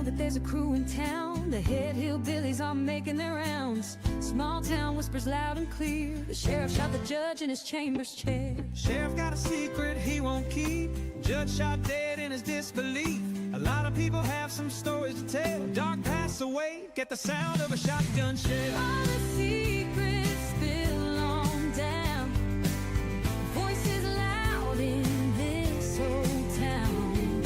that there's a crew in town. The head hillbillies are making their rounds. Small town whispers loud and clear. The sheriff shot the judge in his chambers chair. Sheriff got a secret he won't keep. Judge shot dead in his disbelief. A lot of people have some stories to tell. Dark pass away, get the sound of a shotgun shell. All the secrets spill on down. Voices loud in this old town.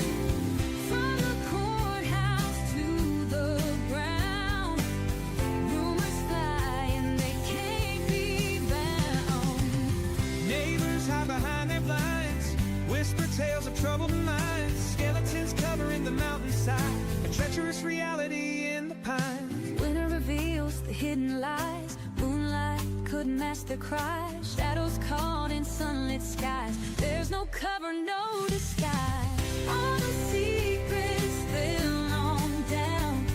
From the courthouse to the ground. Rumors fly and they can't be bound. Neighbors hide behind their blinds. Whisper tales of troubled minds. Skeletons covering the mountainside. A treacherous reality in the pines. Winter reveals the hidden lies. Moonlight couldn't mask their cries. Shadows caught in sunlit skies. There's no cover, no disguise. All the secrets spill on down.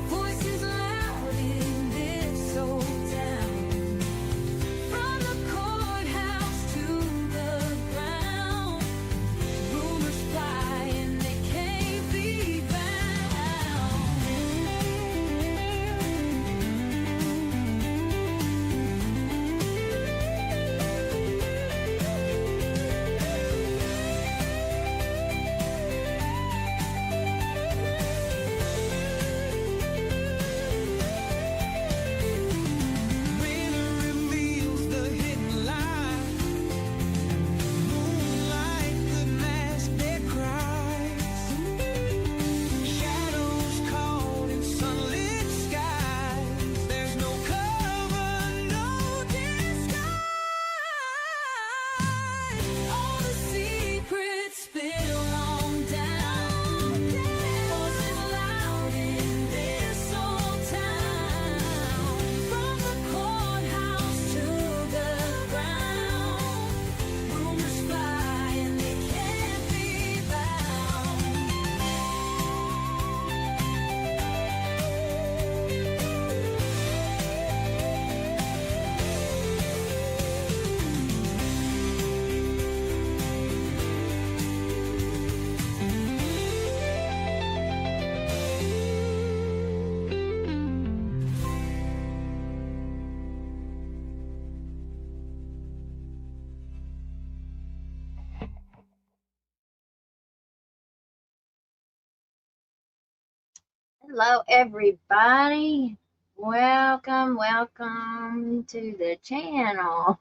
Voices loud in this old town. From the courthouse to the ground. Rumors fly and they can't be Winter reveals the hidden lie. Moonlight could mask their cries. Shadows caught in sunlit skies. There's no cover, no disguise. all the secrets spill on down. Voices loud in this old town. From the courthouse to the ground. Rumors fly and they can't be bound. Hello, everybody. Welcome to the channel.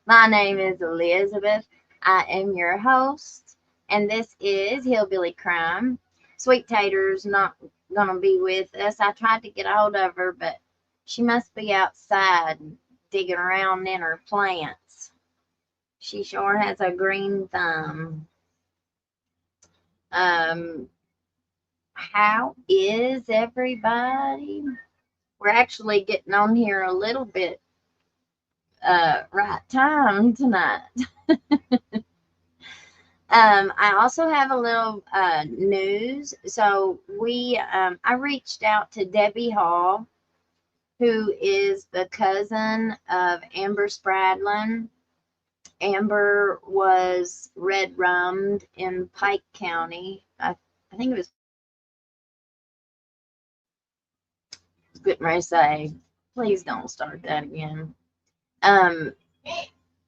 My name is Elizabeth. I am your host, and this is Hillbilly Crime. Sweet Tater's not gonna be with us. I tried to get a hold of her, but she must be outside digging around in her plants. She sure has a green thumb. How is everybody? We're actually getting on here a little bit right time tonight. I also have a little news. So I reached out to Debbie Hall, who is the cousin of Amber Spradlin. Amber was red-rummed in Pike County. I think it was getting ready to say, please don't start that again. I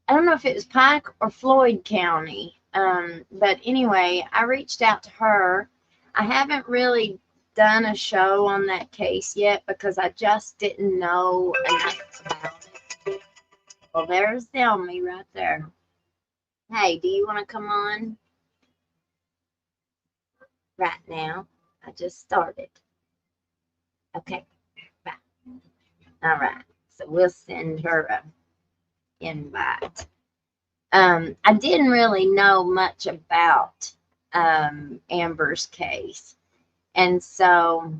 don't know if it was Pike or Floyd County. But anyway, I reached out to her. I haven't really done a show on that case yet because I just didn't know enough about it. Well, there's Delmy right there. Hey, do you want to come on? Right now. I just started. Okay. All right, so we'll send her an invite. I didn't really know much about Amber's case, and so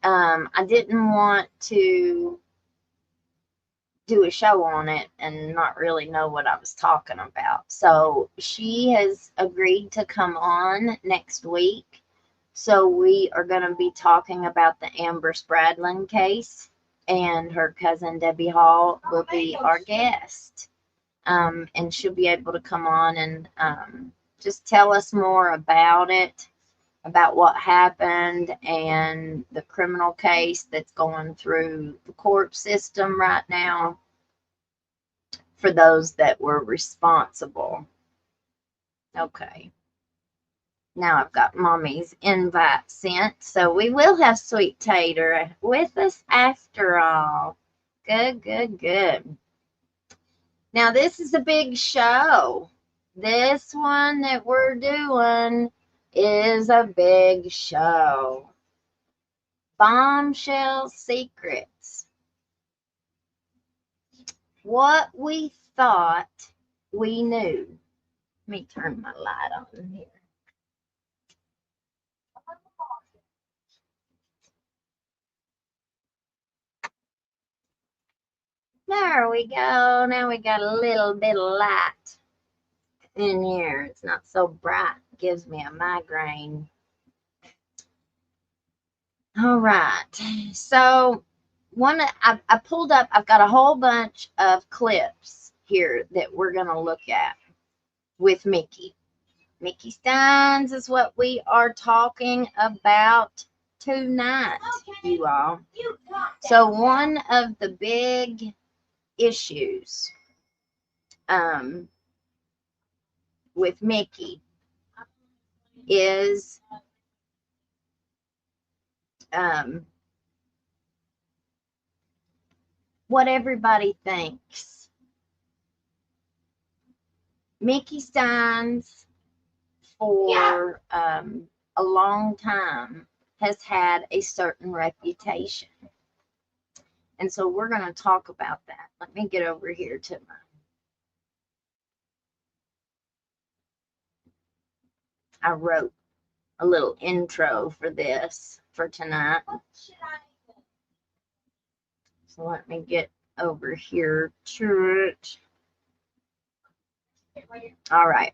I didn't want to do a show on it and not really know what I was talking about. So she has agreed to come on next week. So we are going to be talking about the Amber Spradlin case, and her cousin Debbie Hall will be our guest. And she'll be able to come on and just tell us more about it. about what happened and the criminal case that's going through the court system right now for those that were responsible. Okay. Now I've got Mommy's invite sent, so we will have Sweet Tater with us after all. Good, good, good. Now this is a big show. This one that we're doing is a big show. Bombshell Secrets. What we thought we knew. Let me turn my light on here. There we go. Now we got a little bit of light in here. It's not so bright. It gives me a migraine. All right. So I pulled up, I've got a whole bunch of clips here that we're going to look at with Mickey. Mickey Stines is what we are talking about tonight, you all. So one of the big issues with Mickey is what everybody thinks. Mickey Stines for a long time has had a certain reputation. And so we're going to talk about that. Let me get over here to I wrote a little intro for this for tonight. So let me get over here to it. All right.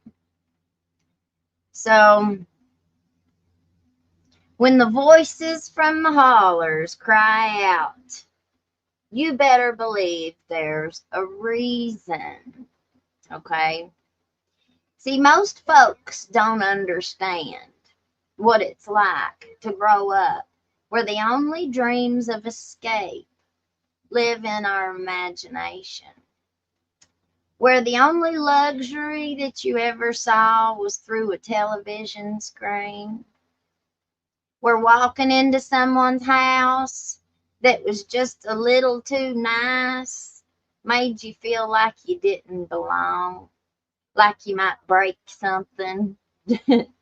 So when the voices from the hollers cry out, you better believe there's a reason. Okay? See, most folks don't understand what it's like to grow up where the only dreams of escape live in our imagination, where the only luxury that you ever saw was through a television screen, where walking into someone's house that was just a little too nice made you feel like you didn't belong, like you might break something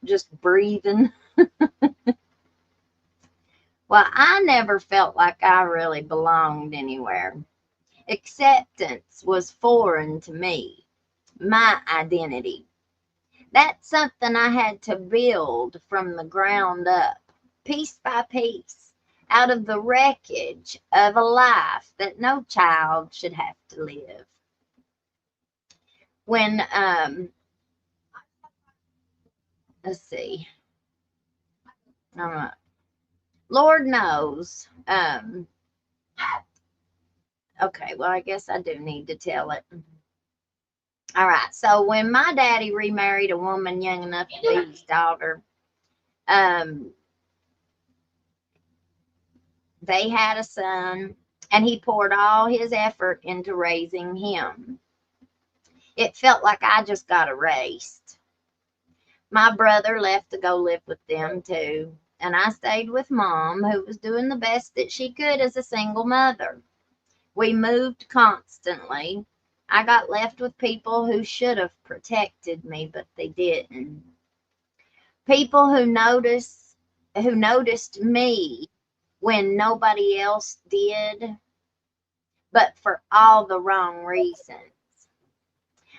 just breathing. Well, I never felt like I really belonged anywhere. Acceptance was foreign to me, my identity. That's something I had to build from the ground up, piece by piece, out of the wreckage of a life that no child should have to live. When, let's see, Lord knows, okay, well, I guess I do need to tell it. All right, so when my daddy remarried a woman young enough to be his daughter, they had a son, and he poured all his effort into raising him. It felt like I just got erased. My brother left to go live with them too, and I stayed with Mom, who was doing the best that she could as a single mother. We moved constantly. I got left with people who should have protected me, but they didn't. People who noticed me when nobody else did, but for all the wrong reasons.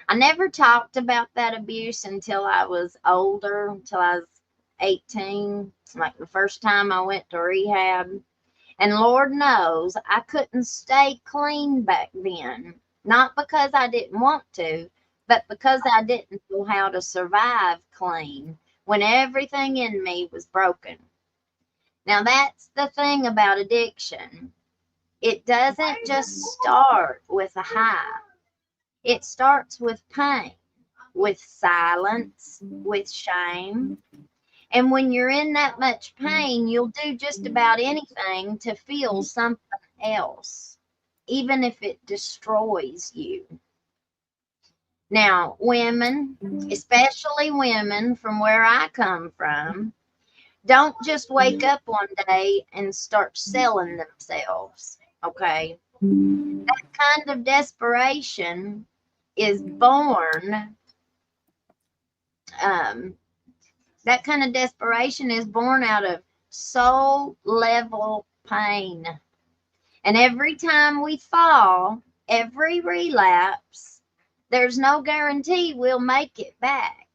I never talked about that abuse until I was older, until I was 18, like the first time I went to rehab. And Lord knows I couldn't stay clean back then. Not because I didn't want to, but because I didn't know how to survive clean when everything in me was broken. Now that's the thing about addiction. It doesn't just start with a high. It starts with pain, with silence, with shame. And when you're in that much pain, you'll do just about anything to feel something else, even if it destroys you. Now, women, especially women from where I come from, don't just wake up one day and start selling themselves, okay? That kind of desperation is born, that kind of desperation is born out of soul level pain. And every time we fall, every relapse, there's no guarantee we'll make it back.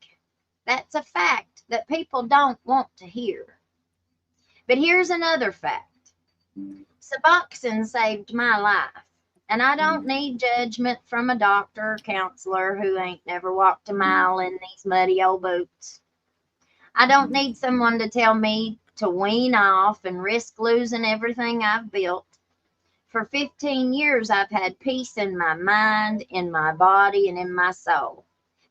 That's a fact that people don't want to hear. But here's another fact. Suboxone saved my life. And I don't need judgment from a doctor or counselor who ain't never walked a mile in these muddy old boots. I don't need someone to tell me to wean off and risk losing everything I've built. For 15 years, I've had peace in my mind, in my body, and in my soul.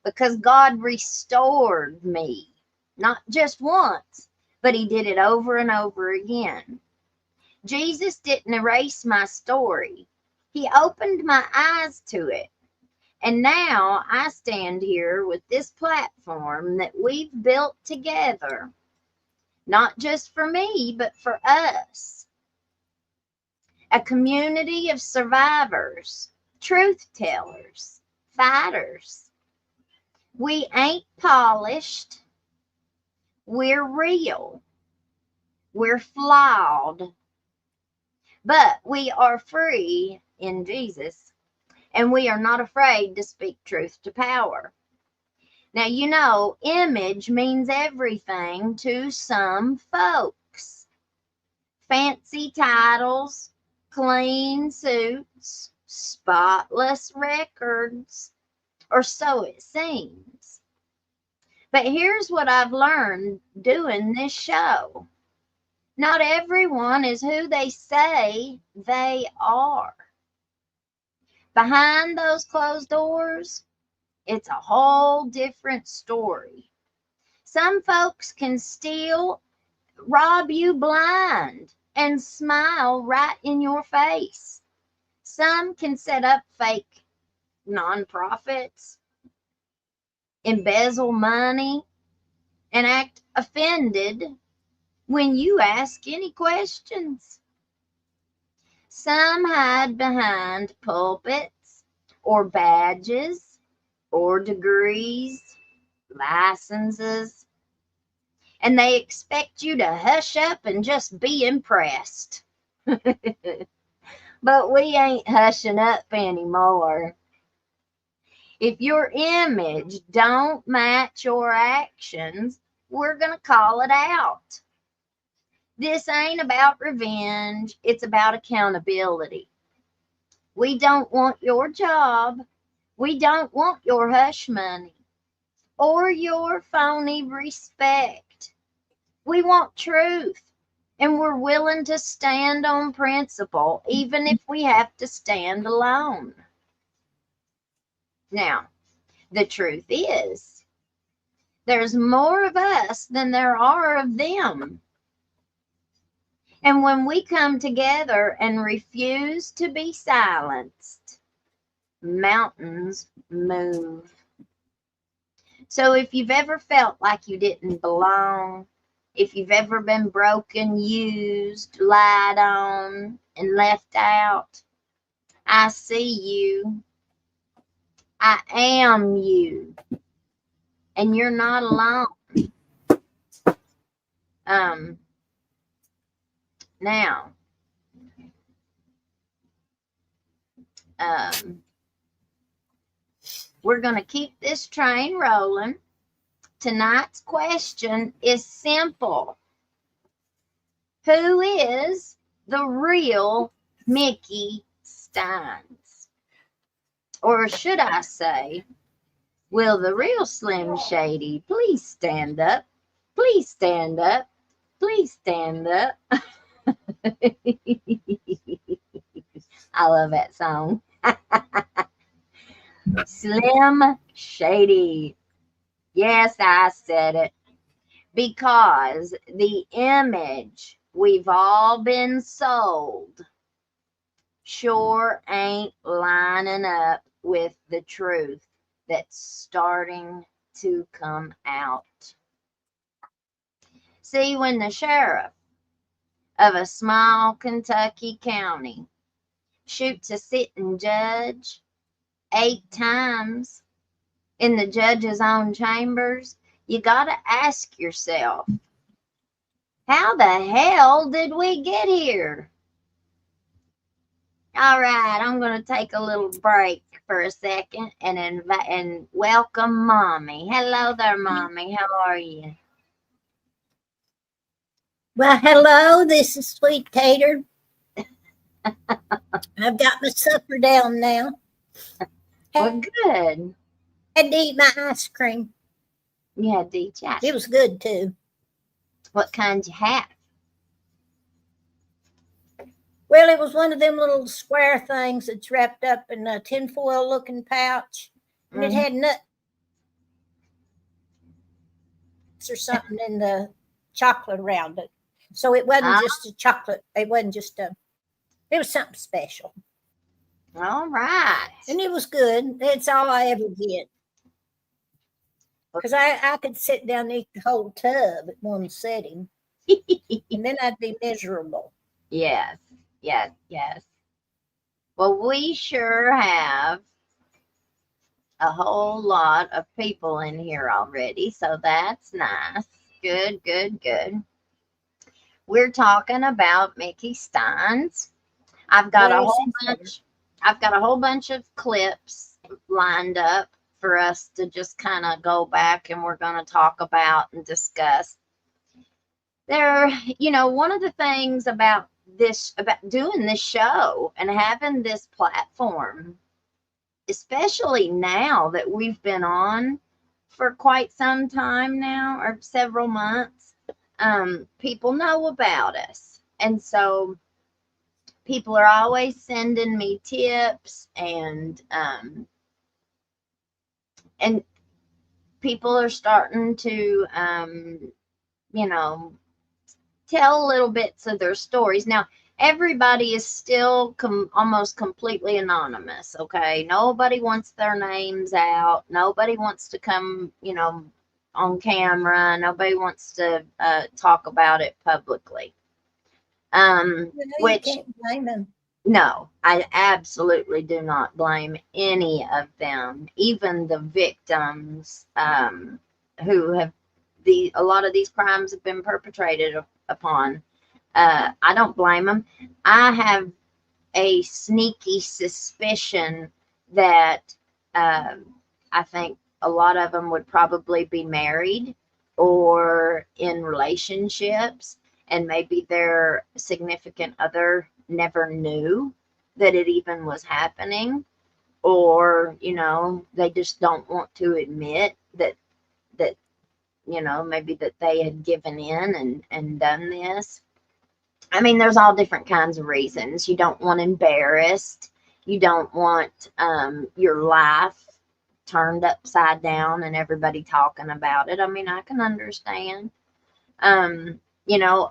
Because God restored me. Not just once, but he did it over and over again. Jesus didn't erase my story. He opened my eyes to it. And now I stand here with this platform that we've built together. Not just for me, but for us. A community of survivors, truth tellers, fighters. We ain't polished. We're real. We're flawed. But we are free in Jesus. And we are not afraid to speak truth to power. Now, you know, image means everything to some folks. Fancy titles, clean suits, spotless records, or so it seems. But here's what I've learned doing this show. Not everyone is who they say they are. Behind those closed doors, it's a whole different story. Some folks can still rob you blind and smile right in your face. Some can set up fake nonprofits, embezzle money, and act offended when you ask any questions. Some hide behind pulpits or badges or degrees, licenses, and they expect you to hush up and just be impressed. But we ain't hushing up anymore. If your image don't match your actions, we're going to call it out. This ain't about revenge. It's about accountability. We don't want your job. We don't want your hush money or your phony respect. We want truth, and we're willing to stand on principle, even if we have to stand alone. Now, the truth is, there's more of us than there are of them. And when we come together and refuse to be silenced, mountains move. So if you've ever felt like you didn't belong, if you've ever been broken, used, lied on, and left out, I see you. I am you. And you're not alone. Now, we're going to keep this train rolling. Tonight's question is simple. Who is the real Mickey Stines? Or should I say, will the real Slim Shady please stand up? Please stand up. Please stand up. I love that song. Slim Shady. Yes, I said it. because the image we've all been sold sure ain't lining up with the truth that's starting to come out. See, when the sheriff of a small Kentucky county shoots a sitting judge 8 times in the judge's own chambers, you gotta ask yourself, how the hell did we get here? All right, I'm going to take a little break for a second and welcome Mommy. Hello there, Mommy. How are you? Well, hello, this is Sweet Tater. I've got my supper down now. Well, good. Had to eat my ice cream. You had to eat your ice It was good too. What kind you have? Well, it was one of them little square things that's wrapped up in a tinfoil looking pouch. And it had nuts or something in the chocolate around it. So it wasn't just a chocolate. It wasn't just it was something special. All right. And it was good. That's all I ever get. Because I could sit down and eat the whole tub at one sitting. And then I'd be miserable. Yes. Yes. Yes. Well, we sure have a whole lot of people in here already. So that's nice. Good, good, good. We're talking about Mickey Stines. I've got a whole bunch of clips lined up for us to just kind of go back and we're going to talk about and discuss. One of the things about doing this show and having this platform, especially now that we've been on for quite some time now, or several months, people know about us. And so people are always sending me tips and people are starting to, tell little bits of their stories. Now, everybody is still almost completely anonymous, okay? Nobody wants their names out. Nobody wants to come, on camera. Nobody wants to talk about it publicly. Which you can't blame them. No, I absolutely do not blame any of them, even the victims who have a lot of these crimes have been perpetrated upon. I don't blame them. I have a sneaky suspicion that I think a lot of them would probably be married or in relationships, and maybe their significant other never knew that it even was happening, or they just don't want to admit that maybe that they had given in and done this. I mean, there's all different kinds of reasons. You don't want embarrassed. You don't want your life turned upside down and everybody talking about it. I mean, I can understand. A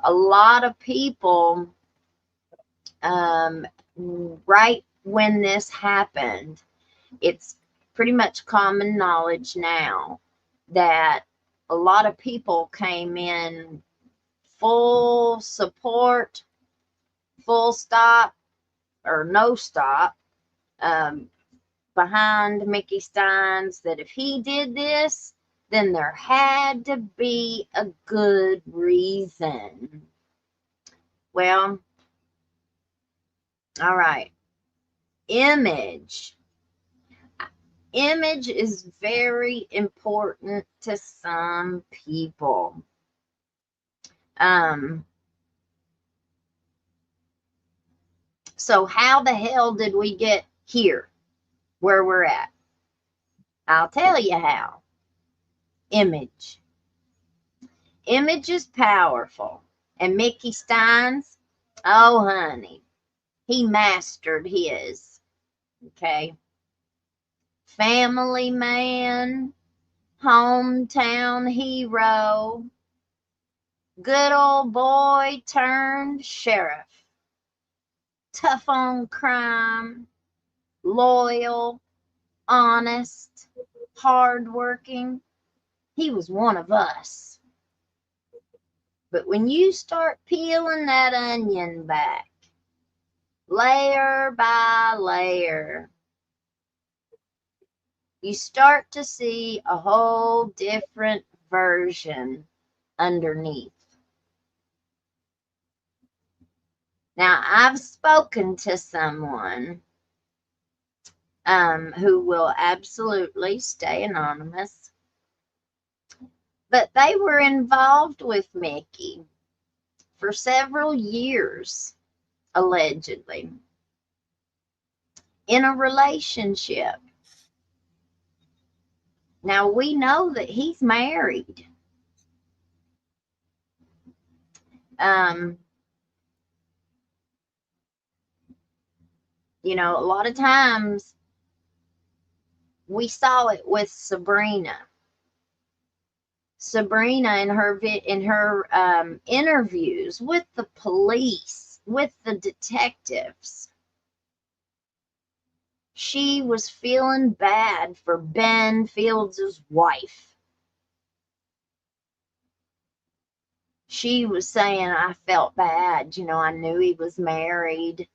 lot of people, right when this happened, it's pretty much common knowledge now that a lot of people came in full support, full stop or no stop, behind Mickey Stines, that if he did this, then there had to be a good reason. Well, all right. Image is very important to some people. So how the hell did we get here where we're at? I'll tell you how. Image is powerful. And Mickey Stines, oh honey, he mastered his. Okay. Family man, hometown hero, Good old boy turned sheriff. Tough on crime, loyal, honest, hardworking. He was one of us. But when you start peeling that onion back, layer by layer, you start to see a whole different version underneath. Now, I've spoken to someone who will absolutely stay anonymous, but they were involved with Mickey for several years, allegedly, in a relationship. Now, we know that he's married. You know, a lot of times we saw it with Sabrina. Sabrina in her interviews with the police, with the detectives, she was feeling bad for Ben Fields' wife. She was saying, I felt bad. You know, I knew he was married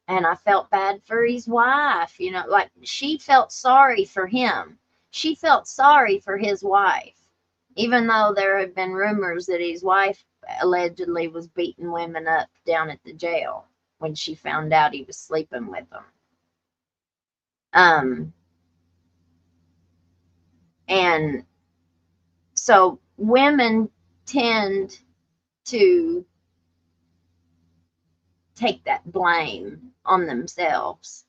and I felt bad for his wife. You know, like she felt sorry for him. She felt sorry for his wife, even though there had been rumors that his wife allegedly was beating women up down at the jail when she found out he was sleeping with them. And so women tend to take that blame on themselves,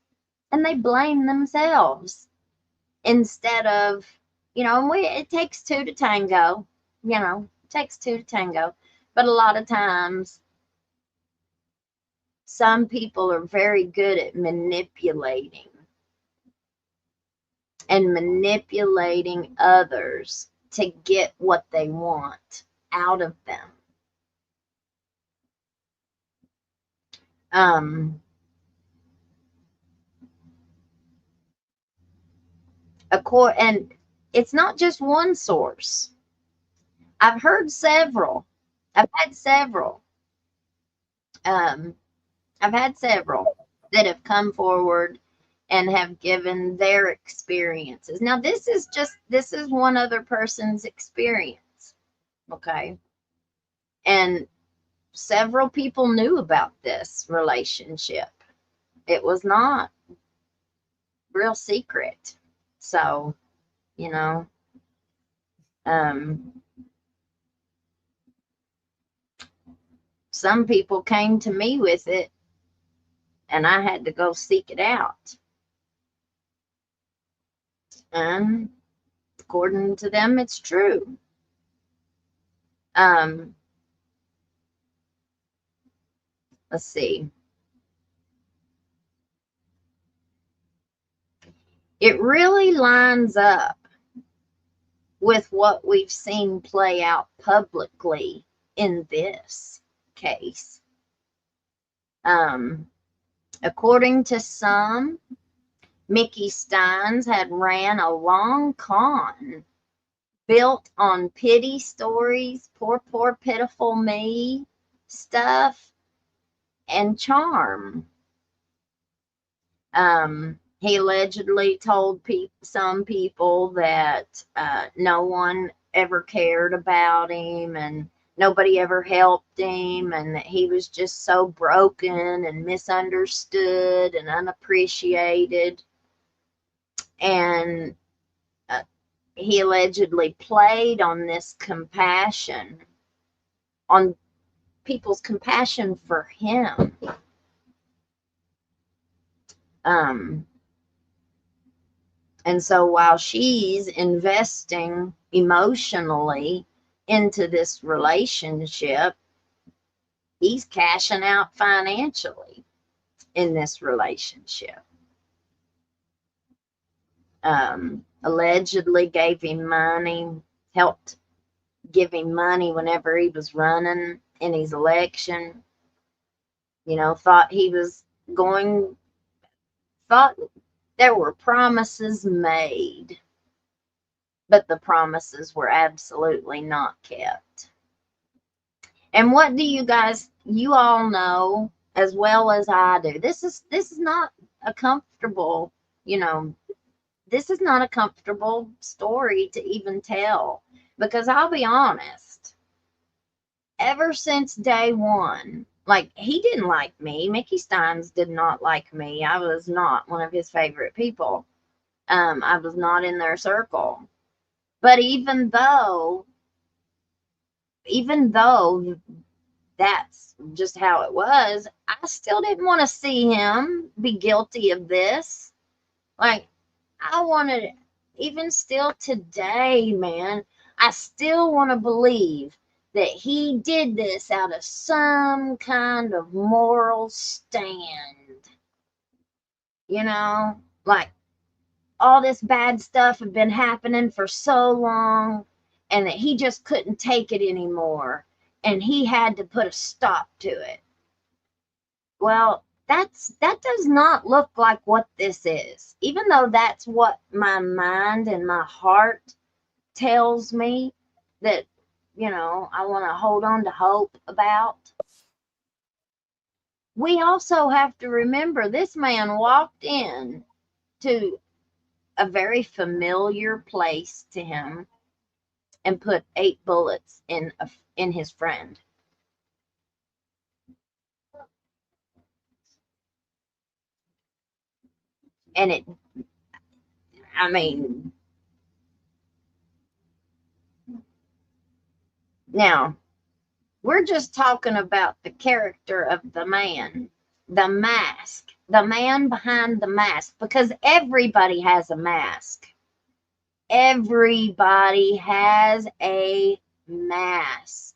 and they blame themselves instead of, you know, it takes two to tango, you know, it takes two to tango. But a lot of times, some people are very good at manipulating others to get what they want out of them. And it's not just one source. I've heard several. I've had several. I've had several that have come forward and have given their experiences. Now, this is one other person's experience, okay? And several people knew about this relationship. It was not real secret. So, you know, some people came to me with it and I had to go seek it out. And according to them, it's true. Let's see. It really lines up with what we've seen play out publicly in this case. According to some, Mickey Stines had ran a long con built on pity stories, poor, pitiful me stuff, and charm. He allegedly told some people that no one ever cared about him and nobody ever helped him, and that he was just so broken and misunderstood and unappreciated. And he allegedly played on this compassion, on people's compassion for him. And so while she's investing emotionally into this relationship, he's cashing out financially in this relationship. Allegedly gave him money, helped give him money whenever he was running in his election. You know, thought there were promises made, but the promises were absolutely not kept. And what do you all know as well as I do, this is not a comfortable, this is not a comfortable story to even tell, because I'll be honest, ever since day one, like, he didn't like me. Mickey Stines did not like me. I was not one of his favorite people. I was not in their circle. But even though that's just how it was, I still didn't want to see him be guilty of this. Like, I wanted, even still today, man, I still want to believe that he did this out of some kind of moral stand. Like, all this bad stuff had been happening for so long, and that he just couldn't take it anymore, and he had to put a stop to it. Well, that does not look like what this is, even though that's what my mind and my heart tells me that, I want to hold on to hope about. We also have to remember this man walked in to a very familiar place to him and put 8 bullets in his friend. And now we're just talking about the character of the man, the mask, the man behind the mask, because everybody has a mask. Everybody has a mask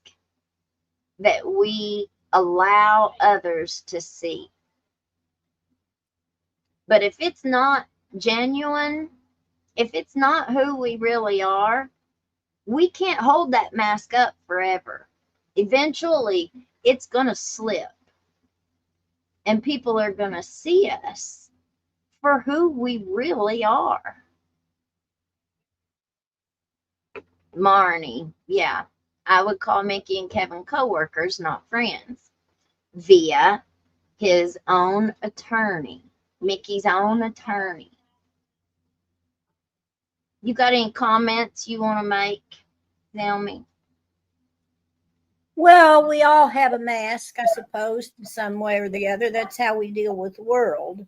that we allow others to see. But if it's not genuine, if it's not who we really are, we can't hold that mask up forever. Eventually, it's going to slip. And people are going to see us for who we really are. Marnie, yeah. I would call Mickey and Kevin coworkers, not friends, via his own attorney, Mickey's own attorney. You got any comments you want to make, Naomi? Well, we all have a mask, I suppose, in some way or the other. That's how we deal with the world.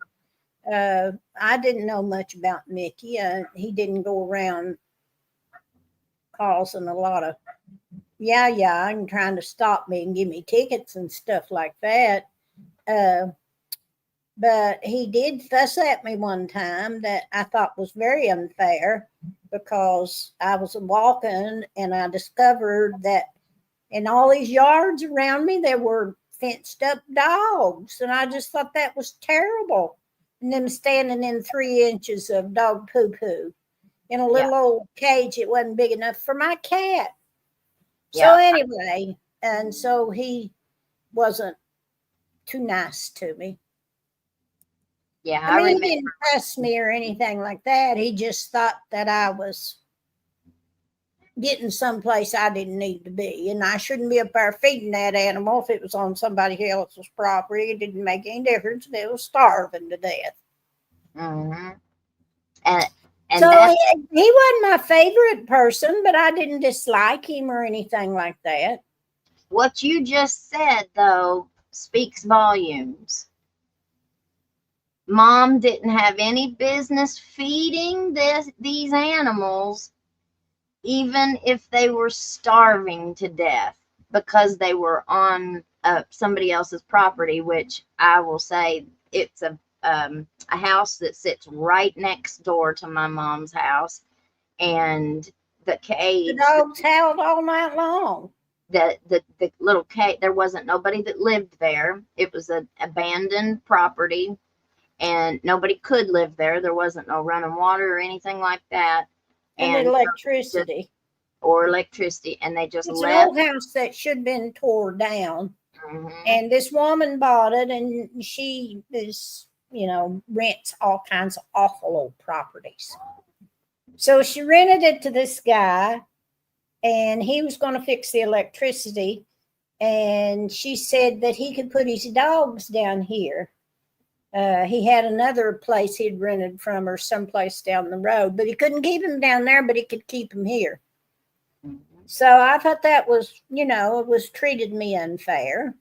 I didn't know much about Mickey. He didn't go around causing a lot of and trying to stop me and give me tickets and stuff like that. But he did fuss at me one time that I thought was very unfair, because I was walking and I discovered that in all these yards around me, there were fenced up dogs. And I just thought that was terrible. And them standing in 3 inches of dog poo-poo in a little old cage. It wasn't big enough for my cat. So anyway, and so he wasn't too nice to me. Yeah, I mean, he didn't fuss me or anything like that. He just thought that I was getting someplace I didn't need to be, and I shouldn't be up there feeding that animal if it was on somebody else's property. It didn't make any difference. It was starving to death. Mm-hmm. And so he wasn't my favorite person, but I didn't dislike him or anything like that. What you just said, though, speaks volumes. Mom didn't have any business feeding these animals, even if they were starving to death, because they were on somebody else's property, which I will say it's a house that sits right next door to my mom's house. And the cage, the dogs howled all night long. The little cage, there wasn't nobody that lived there. It was an abandoned property, and nobody could live there. There wasn't no running water or anything like that. And electricity. or electricity, and they just It's an left. old house that should have been tore down. Mhm. And this woman bought it, and she is, rents all kinds of awful old properties. So she rented it to this guy, and he was going to fix the electricity. And she said that he could put his dogs down here. He had another place he'd rented from her someplace down the road, but he couldn't keep him down there, but he could keep him here. So I thought that was, it was treated me unfair.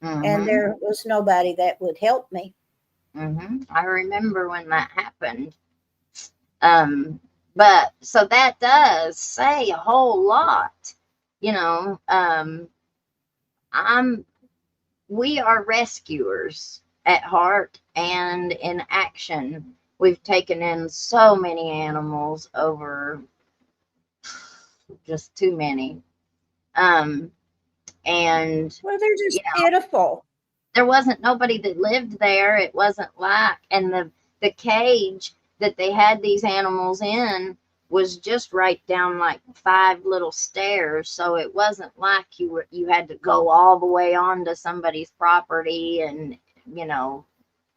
And there was nobody that would help me. I remember when that happened. But so that does say a whole lot, we are rescuers at heart and in action. We've taken in so many animals over, just too many. And well, they're just pitiful. There wasn't nobody that lived there. It wasn't like, and the cage that they had these animals in was just right down like 5 little stairs. So it wasn't like you had to go all the way onto somebody's property and,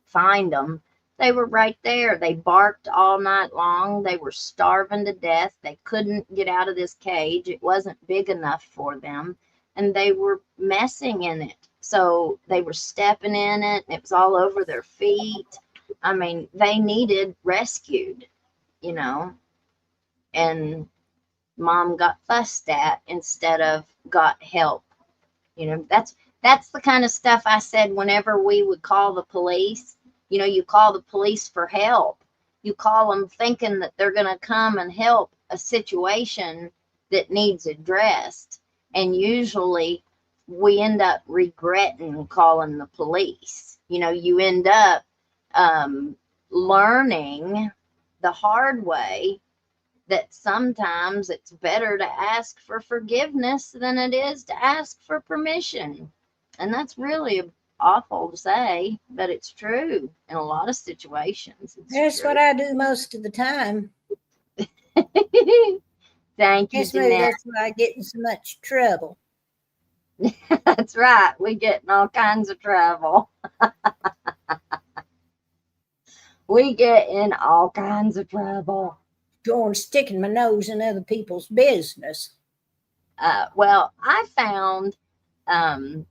find them. They were right there. They barked all night long. They were starving to death. They couldn't get out of this cage. It wasn't big enough for them. And they were messing in it. So they were stepping in it. And it was all over their feet. I mean, they needed rescued, and Mom got fussed at instead of got help. That's the kind of stuff I said whenever we would call the police. You call the police for help. You call them thinking that they're going to come and help a situation that needs addressed. And usually we end up regretting calling the police. You end up learning the hard way that sometimes it's better to ask for forgiveness than it is to ask for permission. And that's really awful to say, but it's true in a lot of situations. That's what I do most of the time. Thank you, Guess maybe Jeanette. that's why I get in so much trouble. That's right. We get in all kinds of trouble. We get in all kinds of trouble. Going sticking my nose in other people's business. Well, I found a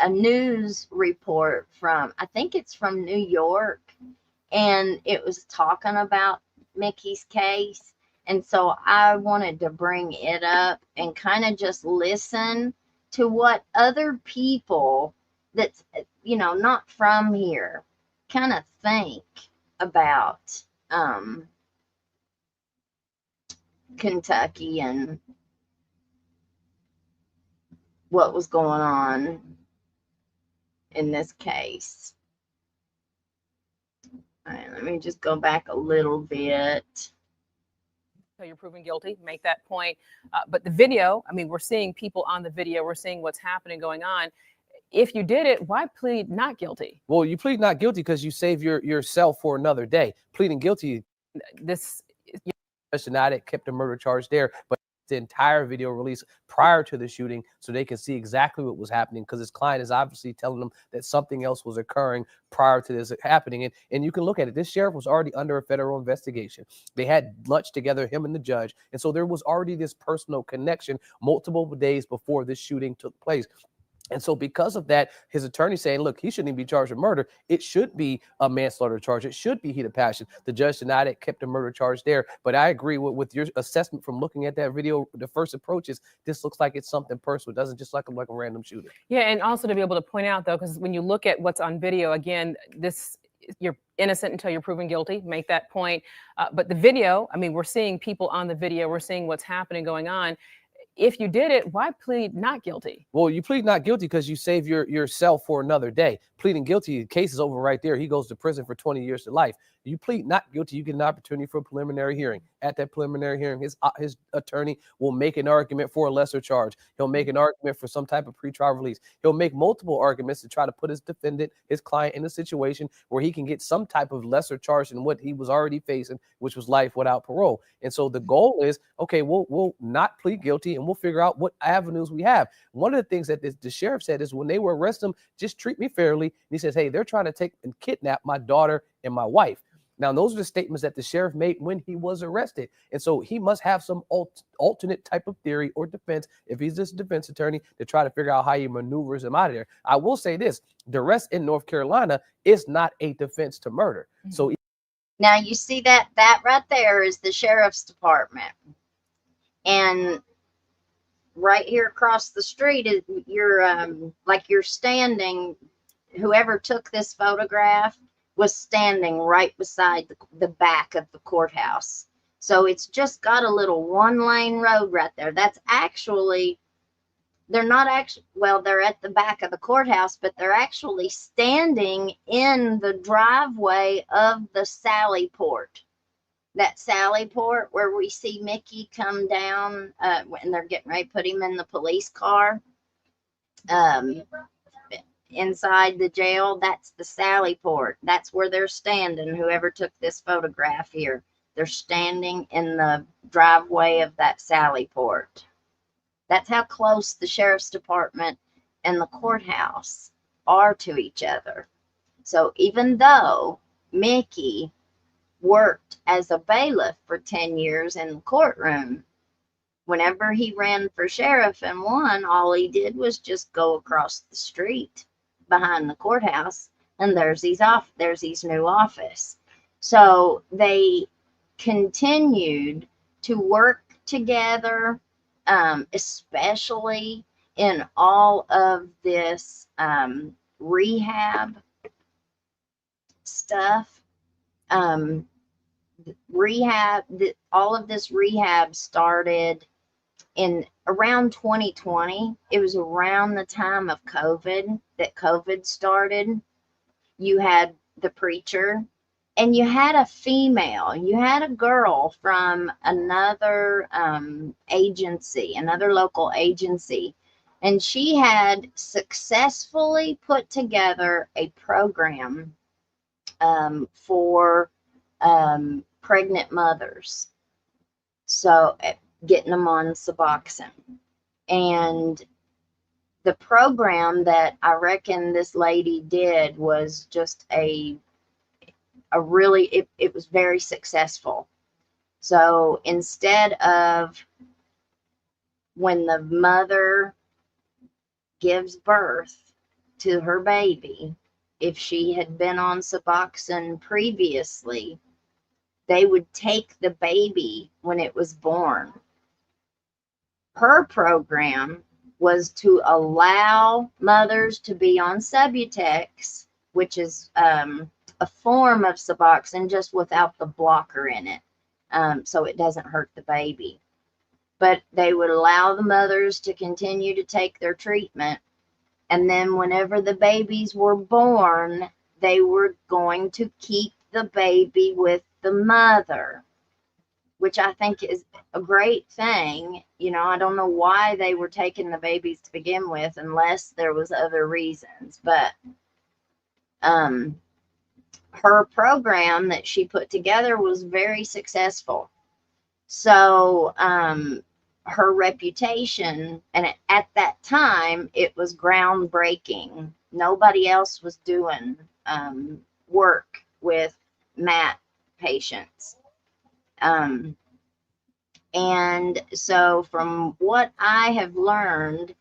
news report from, I think it's from New York, and it was talking about Mickey's case. And so I wanted to bring it up and kind of just listen to what other people that's, not from here kind of think about Kentucky and what was going on in this case. All right, let me just go back a little bit. So you're proven guilty, make that point. But the video, we're seeing people on the video, we're seeing what's happening going on. If you did it, why plead not guilty? Well, you plead not guilty because you save yourself for another day. Pleading guilty, This United kept a murder charge there, but the entire video released prior to the shooting so they can see exactly what was happening, because his client is obviously telling them that something else was occurring prior to this happening. And you can look at it. This sheriff was already under a federal investigation. They had lunch together, him and the judge. And so there was already this personal connection multiple days before this shooting took place. And so because of that, his attorney saying, look, he shouldn't even be charged with murder. It should be a manslaughter charge. It should be heat of passion. The judge denied it, kept a murder charge there. But I agree with your assessment from looking at that video. The first approach is this looks like it's something personal. It doesn't just look like a random shooter. Yeah, and also to be able to point out, though, because when you look at what's on video, again, you're innocent until you're proven guilty. Make that point. But the video, we're seeing people on the video. We're seeing what's happening going on. if you did it, why plead not guilty? Well, you plead not guilty because you save yourself for another day. Pleading guilty, the case is over right there. He goes to prison for 20 years to life. You plead not guilty, you get an opportunity for a preliminary hearing. At that preliminary hearing, his attorney will make an argument for a lesser charge. He'll make an argument for some type of pretrial release. He'll make multiple arguments to try to put his defendant, his client, in a situation where he can get some type of lesser charge than what he was already facing, which was life without parole. And so the goal is, okay, we'll not plead guilty and we'll figure out what avenues we have. One of the things that the sheriff said is when they were arresting him, just treat me fairly. And he says, hey, they're trying to take and kidnap my daughter and my wife. Now, those are the statements that the sheriff made when he was arrested. And so he must have some alternate type of theory or defense, if he's this defense attorney, to try to figure out how he maneuvers him out of there. I will say this, the arrest in North Carolina is not a defense to murder. Mm-hmm. So Now you see that right there is the sheriff's department. And right here across the street is you're standing, whoever took this photograph was standing right beside the back of the courthouse. So it's just got a little one-lane road right there. That's actually, they're not actually, well, they're at the back of the courthouse, but they're actually standing in the driveway of the Sally Port. That Sally Port where we see Mickey come down when they're getting ready to put him in the police car. Inside the jail, that's the Sally Port. That's where they're standing. Whoever took this photograph here, they're standing in the driveway of that Sally Port. That's how close the sheriff's department and the courthouse are to each other. So even though Mickey worked as a bailiff for 10 years in the courtroom, whenever he ran for sheriff and won, all he did was just go across the street behind the courthouse, and there's these new office. So they continued to work together, especially in all of this rehab stuff. All of this rehab started in around 2020. It was around the time of COVID that COVID started. You had the preacher and you had a female, you had a girl from another agency, another local agency, and she had successfully put together a program for pregnant mothers. So getting them on Suboxone. And the program that I reckon this lady did was just it was very successful. So instead of when the mother gives birth to her baby, if she had been on Suboxone previously, they would take the baby when it was born. Her program was to allow mothers to be on Subutex, which is a form of Suboxone, just without the blocker in it, so it doesn't hurt the baby. But they would allow the mothers to continue to take their treatment, and then whenever the babies were born, they were going to keep the baby with the mother, which I think is a great thing. You know, I don't know why they were taking the babies to begin with, unless there was other reasons. But her program that she put together was very successful. So her reputation, and at that time, it was groundbreaking. Nobody else was doing work with MAT patients. And so from what I have learned,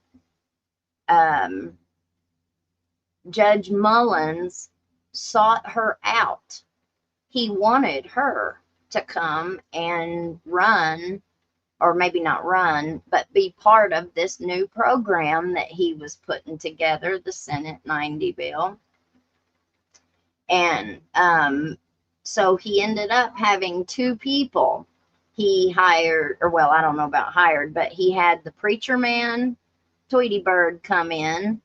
Judge Mullins sought her out. He wanted her to come and run, or maybe not run, but be part of this new program that he was putting together, the Senate 90 bill. And so he ended up having two people he hired, or well, I don't know about hired, but he had the preacher man, Tweety Bird, come in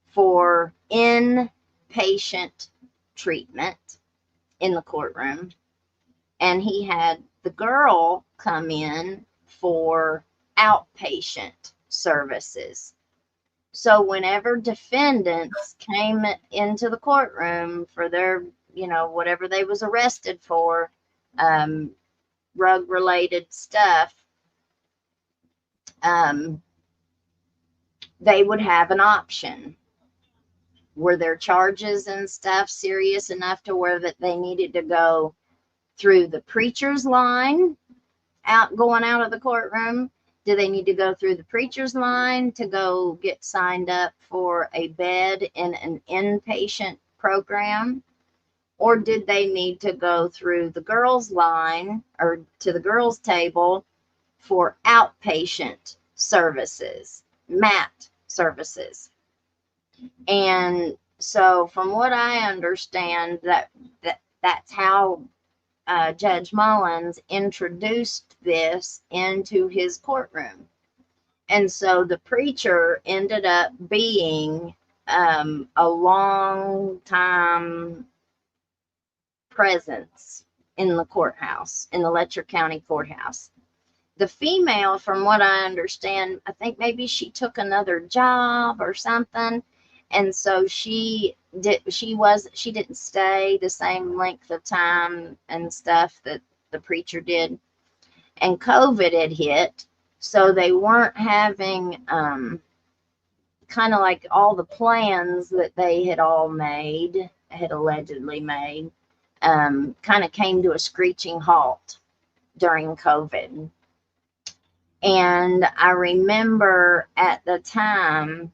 for inpatient treatment in the courtroom. And he had the girl come in for outpatient services. So whenever defendants came into the courtroom for their, whatever they was arrested for, drug related stuff, they would have an option. Were their charges and stuff serious enough to where that they needed to go through the preacher's line going out of the courtroom? Do they need to go through the preacher's line to go get signed up for a bed in an inpatient program? Or did they need to go through the girls' line or to the girls' table for outpatient services, MAT services? And so from what I understand, that's how Judge Mullins introduced this into his courtroom. And so the preacher ended up being a long time presence in the courthouse, in the Letcher County Courthouse. The female, from what I understand, I think maybe she took another job or something. And so she didn't stay the same length of time and stuff that the preacher did. And COVID had hit, so they weren't having kind of like all the plans that they had allegedly made, kind of came to a screeching halt during COVID. And I remember at the time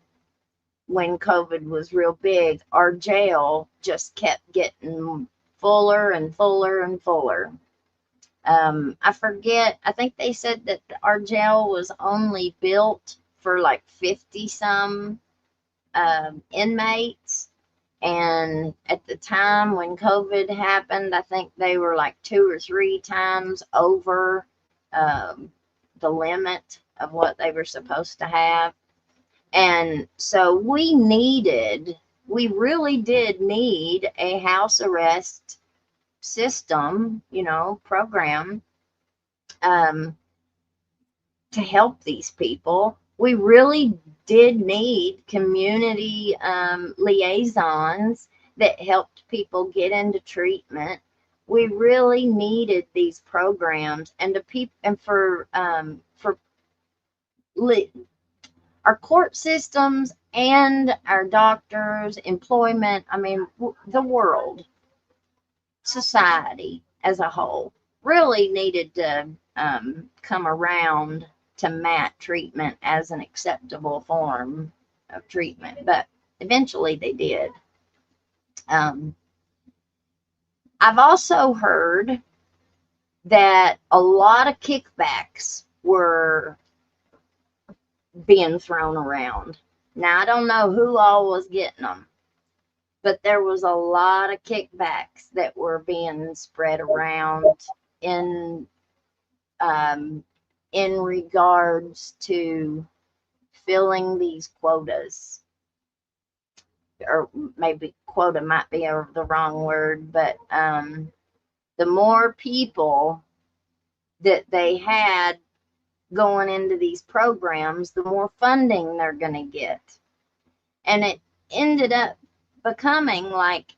when COVID was real big, our jail just kept getting fuller and fuller and fuller. I forget, I think they said that our jail was only built for like 50 some inmates. And at the time when COVID happened, I think they were like 2 or 3 times over the limit of what they were supposed to have. And so we really did need a house arrest system, program, to help these people. We really did need community liaisons that helped people get into treatment. We really needed these programs, and for our court systems and our doctors, employment, the world, society as a whole really needed to come around to MAT treatment as an acceptable form of treatment. But eventually they did. I've also heard that a lot of kickbacks were being thrown around. Now, I don't know who all was getting them, but there was a lot of kickbacks that were being spread around in regards to filling these quotas. Or maybe quota might be the wrong word, but the more people that they had going into these programs, the more funding they're going to get. And it ended up becoming like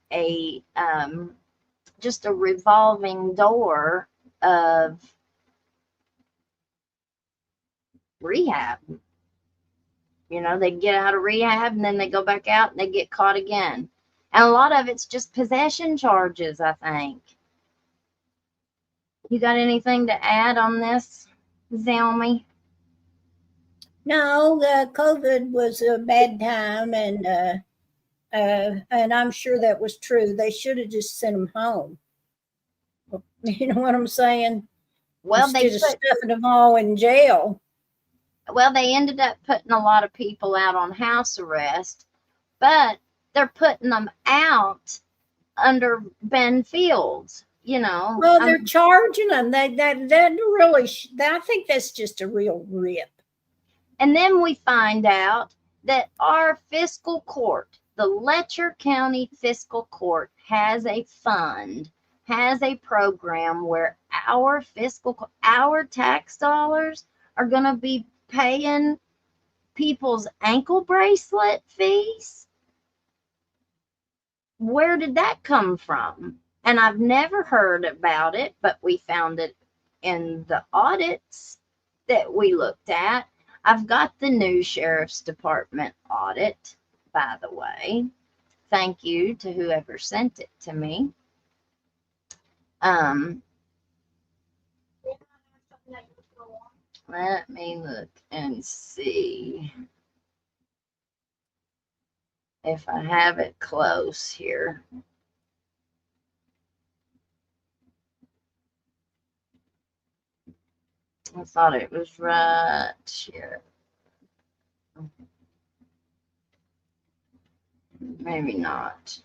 just a revolving door of rehab. They get out of rehab and then they go back out and they get caught again. And a lot of it's just possession charges, I think. You got anything to add on this, Zelmy? No, COVID was a bad time, and I'm sure that was true. They should have just sent them home. You know what I'm saying? Well, instead of stuffing them all in jail. Well, they ended up putting a lot of people out on house arrest, but they're putting them out under Ben Fields you know, Well, they're charging them. That really, I think that's just a real rip. and then we find out that our fiscal court, the Letcher County Fiscal Court, has a fund, has a program where our tax dollars are going to be paying people's ankle bracelet fees. Where did that come from? And I've never heard about it, but we found it in the audits that we looked at. I've got the new Sheriff's Department audit, by the way. Thank you to whoever sent it to me. Let me look and see if I have it close here. I thought it was right here. Maybe not.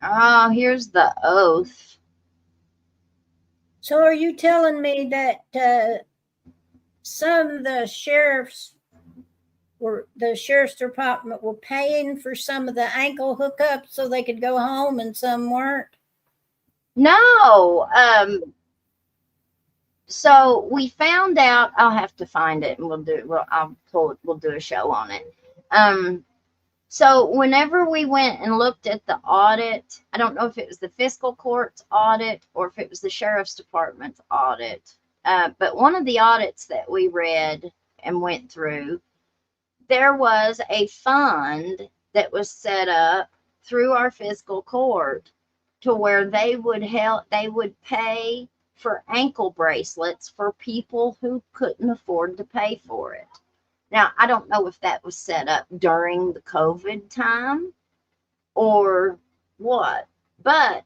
Oh, here's the oath. So are you telling me that some of the sheriff's department were paying for some of the ankle hookups so they could go home and some weren't? No. So we found out, I'll have to find it and we'll do a show on it. So whenever we went and looked at the audit, I don't know if it was the fiscal court's audit or if it was the sheriff's department's audit, but one of the audits that we read and went through, there was a fund that was set up through our fiscal court to where they would pay for ankle bracelets for people who couldn't afford to pay for it. Now, I don't know if that was set up during the COVID time or what, but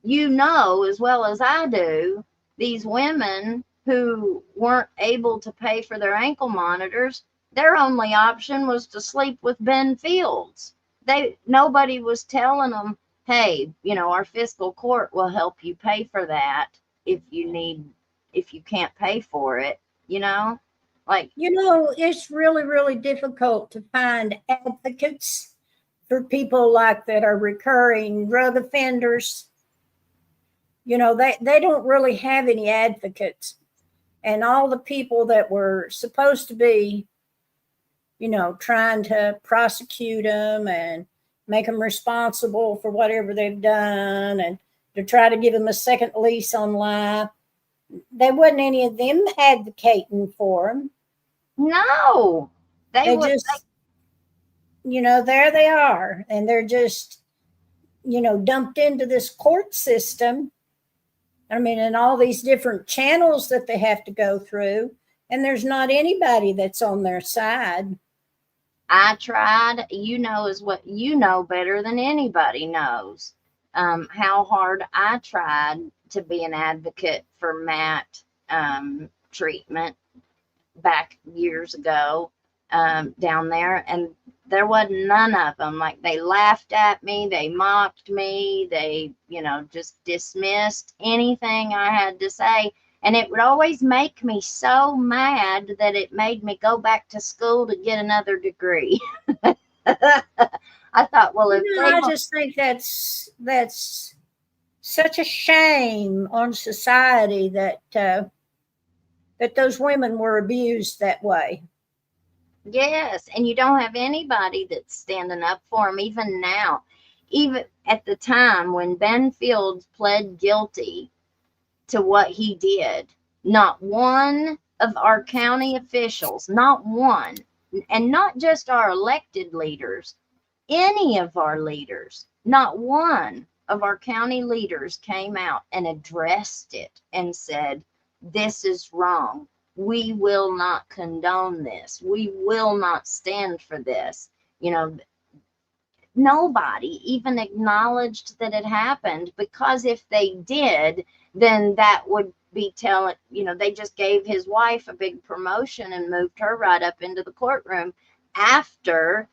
you know as well as I do, these women who weren't able to pay for their ankle monitors, their only option was to sleep with Ben Fields. Nobody was telling them, hey, our fiscal court will help you pay for that if you can't pay for it, Like, it's really, really difficult to find advocates for people like that are recurring drug offenders. They don't really have any advocates. And all the people that were supposed to be, trying to prosecute them and make them responsible for whatever they've done and to try to give them a second lease on life, there wasn't any of them advocating for them. no, They just, there they are. And they're just, dumped into this court system. I mean, and all these different channels that they have to go through. And there's not anybody that's on their side. I tried, is what you know better than anybody knows, how hard I tried to be an advocate for Matt treatment back years ago down there, and there wasn't none of them. Like, they laughed at me, they mocked me, they just dismissed anything I had to say, and it would always make me so mad that it made me go back to school to get another degree. I thought, well, I just think that's such a shame on society that those women were abused that way. Yes, and you don't have anybody that's standing up for them, even now. Even at the time when Ben Fields pled guilty to what he did, not one of our county officials, not one, and not just our elected leaders, any of our leaders, not one of our county leaders came out and addressed it and said, this is wrong. We will not condone this. We will not stand for this. Nobody even acknowledged that it happened, because if they did, then that would be telling, they just gave his wife a big promotion and moved her right up into the courtroom after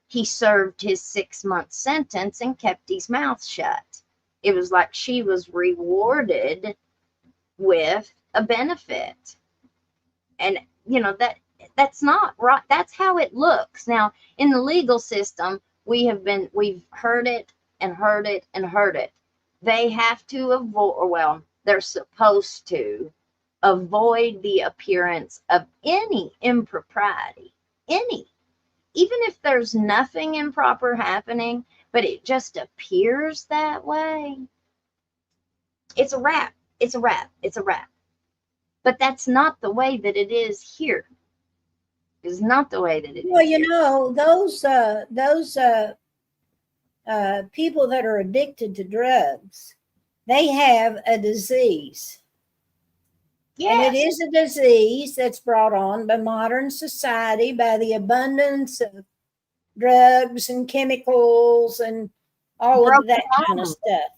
he served his 6-month sentence and kept his mouth shut. It was like she was rewarded with a benefit. And, that's not right. That's how it looks. Now, in the legal system, we've heard it and heard it and heard it. They have to avoid, well, they're supposed to avoid the appearance of any impropriety, even if there's nothing improper happening, but it just appears that way. It's a wrap. It's a wrap. It's a wrap. But that's not the way that it is here. It's not the way that it is. Well, those people that are addicted to drugs, they have a disease. Yes. And it is a disease that's brought on by modern society, by the abundance of drugs and chemicals and all of that kind of stuff.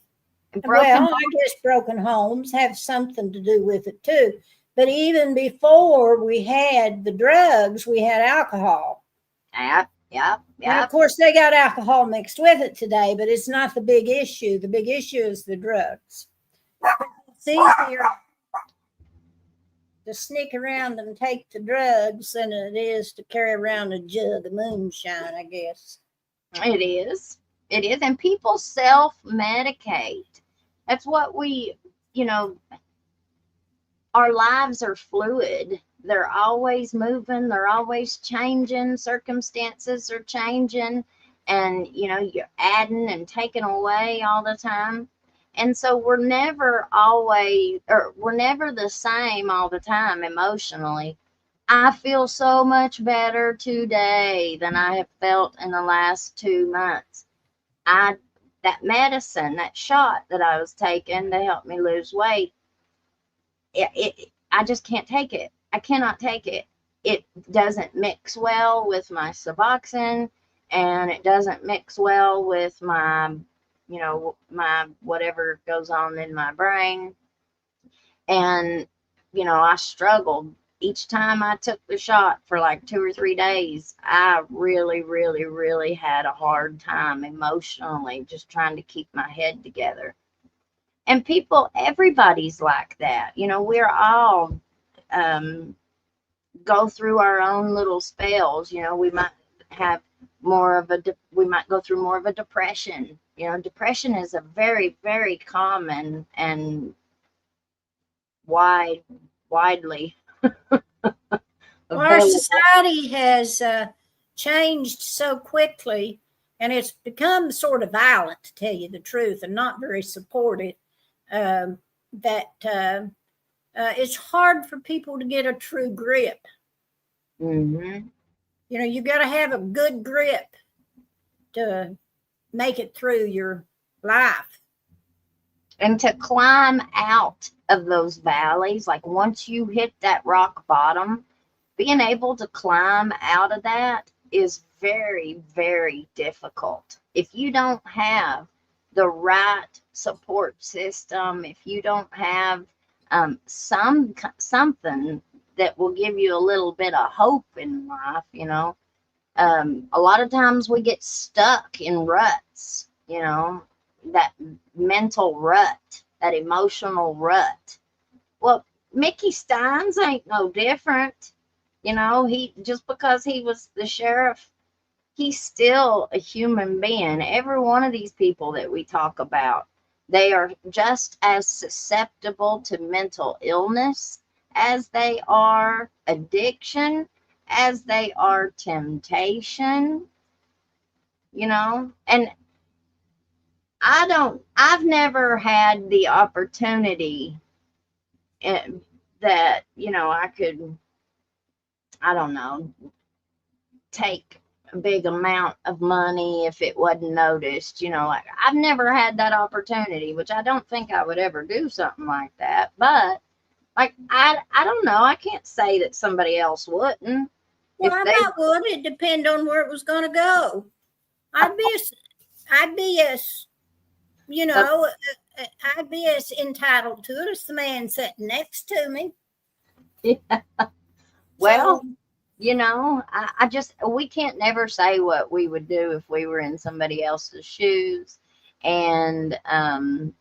Well, I guess broken homes have something to do with it too. But even before we had the drugs, we had alcohol. Yeah. And of course, they got alcohol mixed with it today, but it's not the big issue. The big issue is the drugs. It's easier to sneak around and take the drugs than it is to carry around a jug of moonshine, I guess. It is. It is. And people self-medicate. That's what our lives are fluid. They're always moving. They're always changing. Circumstances are changing. And, you're adding and taking away all the time. And so we're never the same all the time emotionally. I feel so much better today than I have felt in the last 2 months. That medicine, that shot that I was taking to help me lose weight, I just can't take it. I cannot take it. It doesn't mix well with my Suboxone, and it doesn't mix well with my whatever goes on in my brain. And, I struggled. Each time I took the shot for like 2 or 3 days, I really, really, really had a hard time emotionally just trying to keep my head together. And everybody's like that. We're all go through our own little spells. We might have we might go through more of a depression. Depression is a very, very common and widely. Our society has changed so quickly, and it's become sort of violent, to tell you the truth, and not very supportive, that it's hard for people to get a true grip. Mm-hmm. You got to have a good grip to make it through your life. And to climb out of those valleys, like once you hit that rock bottom, being able to climb out of that is very, very difficult. If you don't have the right support system, if you don't have something that will give you a little bit of hope in life, a lot of times we get stuck in ruts, that mental rut, that emotional rut. Well, Mickey Stines ain't no different. He just because he was the sheriff, he's still a human being. Every one of these people that we talk about, they are just as susceptible to mental illness as they are addiction, as they are temptation, and I've never had the opportunity that, I could, I don't know, take a big amount of money if it wasn't noticed, like I've never had that opportunity, which I don't think I would ever do something like that. But like, I don't know. I can't say that somebody else wouldn't. Well, I might would. It depend on where it was going to go. I'd be a I'd be as entitled to it as the man sitting next to me. Yeah. Well, So, you know, I just, we can't never say what we would do if we were in somebody else's shoes. And,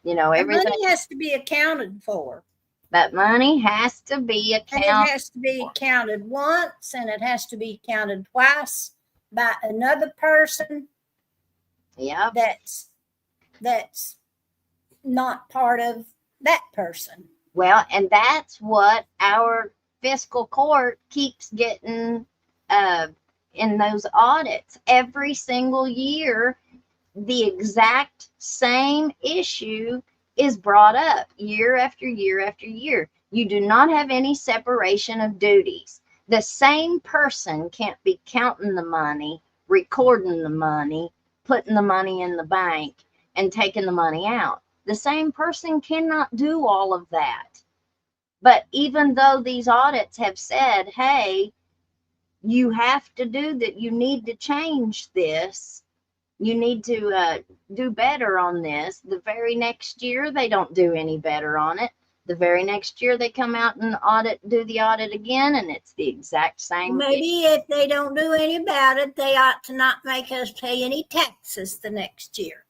you know, the everything, money has to be accounted for. that money has to be And accounted. it has to be counted once, and it has to be counted twice by another person Yep. that's not part of that person. Well, and that's what our fiscal court keeps getting in those audits. Every single year, the exact same issue is brought up year after year after year. You do not have any separation of duties. The same person can't be counting the money, recording the money, putting the money in the bank, and taking the money out. The same person cannot do all of that. But even though these audits have said, hey, you have to do that, you need to change this, you need to do better on this, the very next year they don't do any better on it. The very next year they come out and do the audit again, and it's the exact same Maybe issue. if they don't do any about it, they ought to not make us pay any taxes the next year.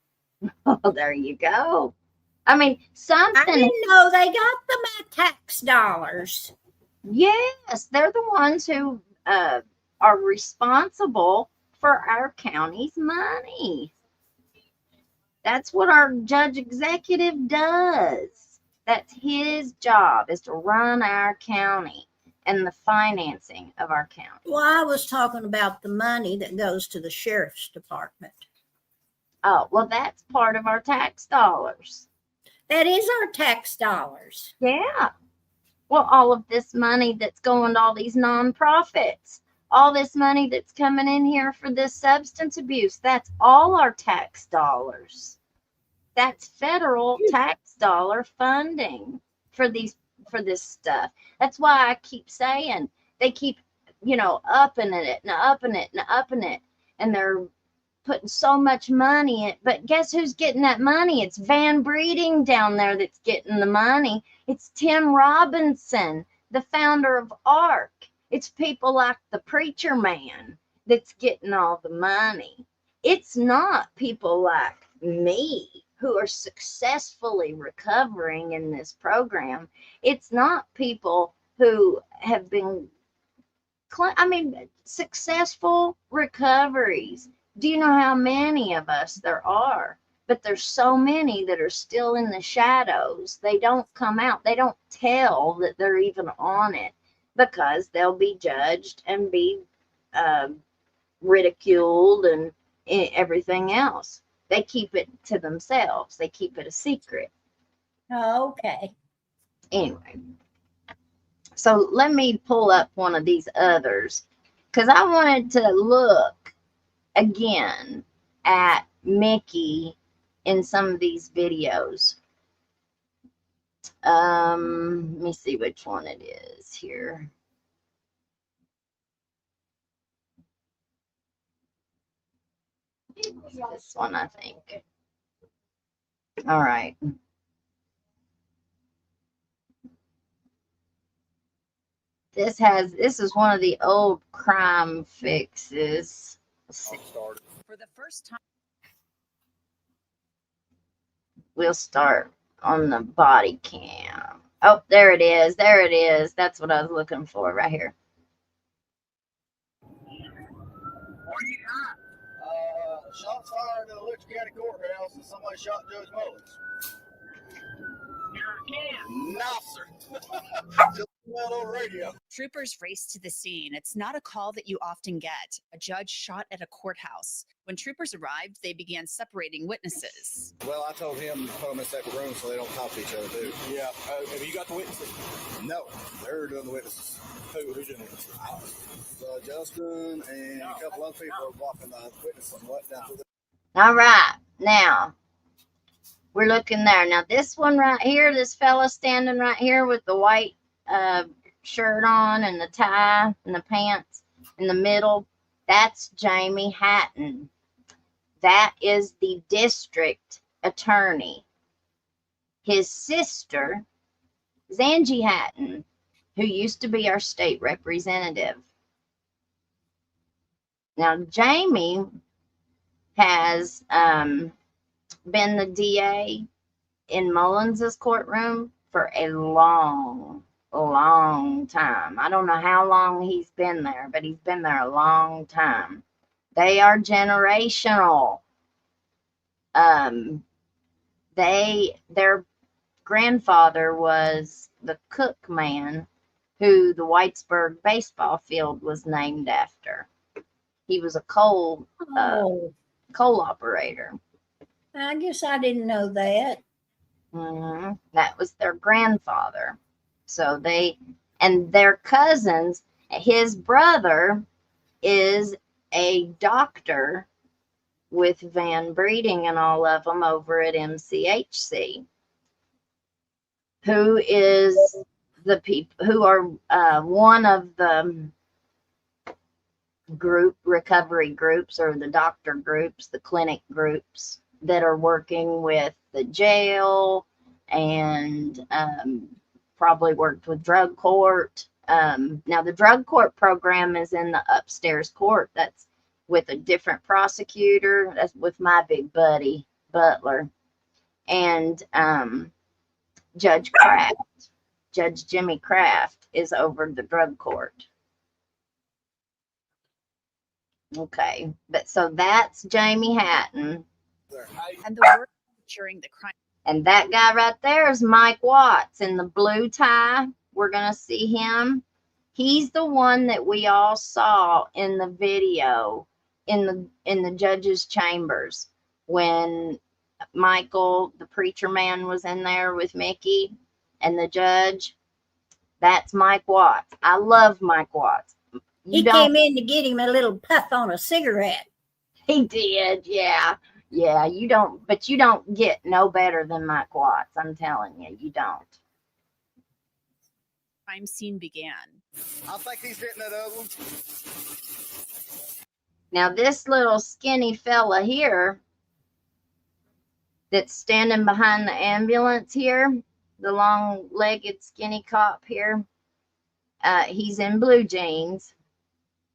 Oh, there you go. I mean, I something. didn't know they got my tax dollars. Yes, they're the ones who are responsible for our county's money. That's what our judge executive does. That's his job, is to run our county and the financing of our county. Well, I was talking about the money that goes to the sheriff's department. Oh, well, that's part of our tax dollars. That is our tax dollars. Yeah. Well, all of this money that's going to all these nonprofits, all this money that's coming in here for this substance abuse, that's all our tax dollars. That's federal tax dollar funding for this stuff. That's why I keep saying they keep, upping it and upping it and upping it. And they're putting so much money in. But guess who's getting that money? It's Van Breeding down there that's getting the money. It's Tim Robinson, the founder of ARC. It's people like the preacher man that's getting all the money. It's not people like me who are successfully recovering in this program. It's not people who have been, successful recoveries. Do you know how many of us there are? But there's so many that are still in the shadows. They don't come out. They don't tell that they're even on it, because they'll be judged and be ridiculed and everything else. They keep it to themselves. They keep it a secret. Okay. Anyway, so let me pull up one of these others, because I wanted to look again at Mickey in some of these videos. Let me see which one it is here. This one, I think. All right. This is one of the old crime fixes. For the first time. We'll start on the body cam. Oh, there it is. There it is. That's what I was looking for right here. Shots fired at the Letcher County Courthouse and somebody shot Judge Mullins. No, sir. Just went on radio. Troopers raced to the scene. It's not a call that you often get. A judge shot at a courthouse. When troopers arrived, they began separating witnesses. Well, I told him to put them in separate rooms so they don't talk to each other, too. Yeah. Have you got the witnesses? No. They're doing the witnesses. Who's doing the witnesses? Justin and a couple other people are blocking the witnesses and what down to the. All right. Now, we're looking there. Now, this one right here, this fella standing right here with the white shirt on and the tie and the pants in the middle, that's Jamie Hatton. That is the district attorney His sister is Angie Hatton, who used to be our state representative. Now, Jamie has been the DA in Mullins's courtroom for a long time. I don't know how long he's been there, but he's been there a long time. They are generational. Their grandfather was the cook man who the Whitesburg baseball field was named after. He was a coal Oh, operator. I guess I didn't know that. That was their grandfather. So and their cousins, his brother is a doctor with Van Breeding and all of them over at MCHC, who is the people who are one of the recovery groups, or the doctor groups, the clinic groups that are working with the jail and probably worked with drug court. Now the drug court program is in the upstairs court. That's with a different prosecutor. That's with my big buddy Butler and Judge Jimmy Kraft is over the drug court. Okay, but so that's Jamie Hatton. And the work during the crime. And that guy right there is Mike Watts in the blue tie. We're going to see him. He's the one that we all saw in the video in the judge's chambers when Michael, the preacher man, was in there with Mickey and the judge. That's Mike Watts. I love Mike Watts. He came in to get him a little puff on a cigarette. He did, yeah. Yeah, you don't get no better than Mike Watts. I'm telling you, you don't. Crime scene began. I think he's getting that other one. Now, this little skinny fella here that's standing behind the ambulance here, the long-legged skinny cop here, he's in blue jeans,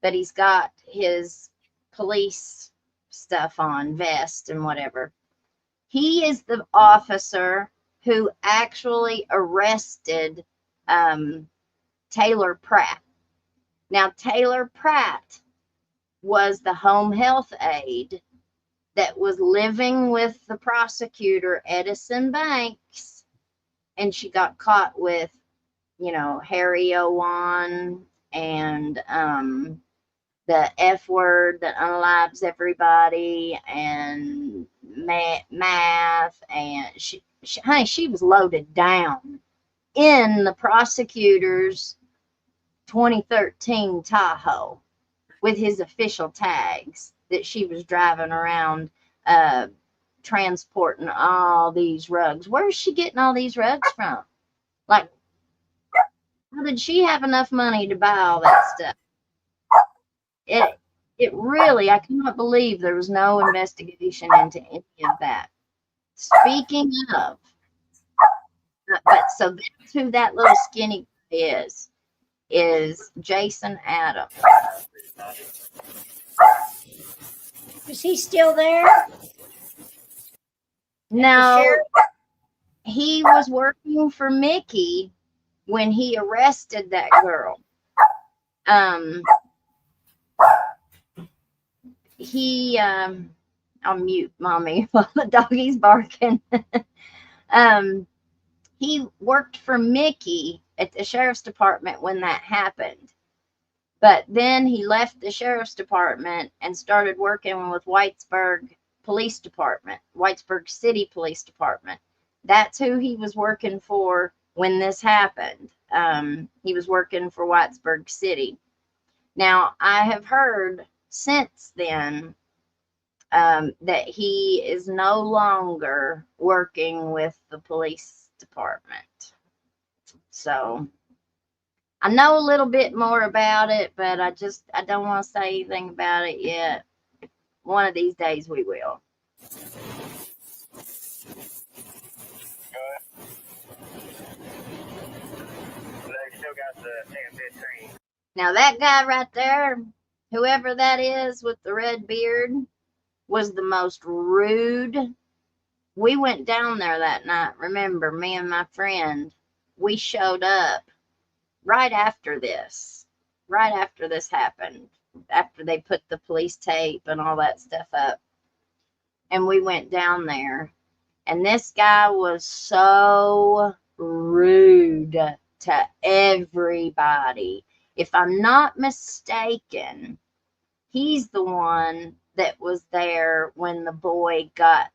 but he's got his police stuff on, vest and whatever. He is the officer who actually arrested Taylor Pratt. Now, Taylor Pratt was the home health aide that was living with the prosecutor, Edison Banks, and she got caught with, Harry Owan and the F word that unalives everybody and math, and she was loaded down in the prosecutor's 2013 Tahoe with his official tags that she was driving around transporting all these rugs. Where is she getting all these rugs from? Like, how did she have enough money to buy all that stuff? It really, I cannot believe there was no investigation into any of that. Speaking of, but so that's who that little skinny is Jason Adams. Is he still there? No, he was working for Mickey when he arrested that girl. I'll mute mommy while the doggy's barking. He worked for Mickey at the sheriff's department when that happened. But then he left the sheriff's department and started working with Whitesburg Police Department, Whitesburg City Police Department. That's who he was working for when this happened. He was working for Whitesburg City. Now, I have heard since then that he is no longer working with the police department. So I know a little bit more about it, but I don't want to say anything about it yet. One of these days we will. Now that guy right there, whoever that is with the red beard, was the most rude. We went down there that night. Remember, me and my friend, we showed up right after this. Right after this happened. After they put the police tape and all that stuff up. And we went down there. And this guy was so rude to everybody. If I'm not mistaken, he's the one that was there when the boy got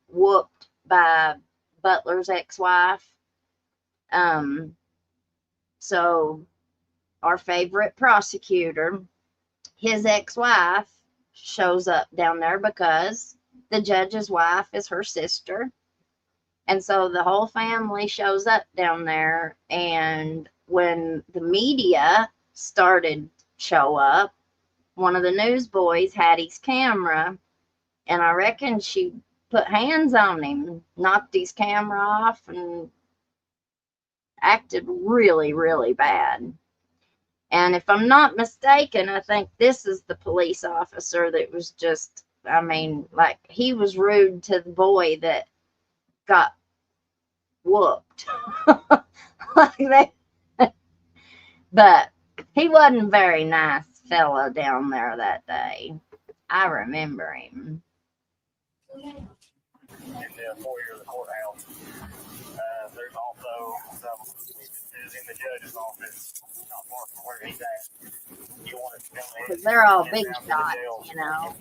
whooped by Butler's ex-wife. So our favorite prosecutor, his ex-wife, shows up down there because the judge's wife is her sister. And so the whole family shows up down there. And when the media started show up, one of the newsboys had his camera, and I reckon she put hands on him, knocked his camera off, and acted really, really bad. And if I'm not mistaken, I think this is the police officer that was just, I mean, like, he was rude to the boy that got whooped. Like that. But he wasn't a very nice fella down there that day. I remember him. In the foyer of the courthouse. There's also some witnesses in the judge's office, not far from where he's at. You want to come in? Because they're all Get big down to the shots, jail, you know.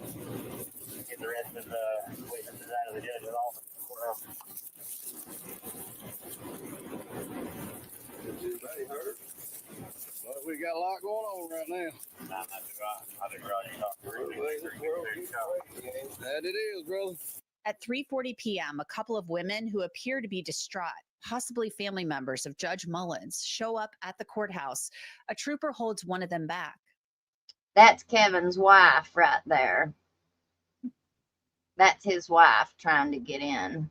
Get the rest of the witnesses out of the judge's office. Courthouse. Well, we got a lot going on right now. I think you talked That it is, brother. At 3:40 p.m., a couple of women who appear to be distraught, possibly family members of Judge Mullins, show up at the courthouse. A trooper holds one of them back. That's Kevin's wife right there. That's his wife trying to get in.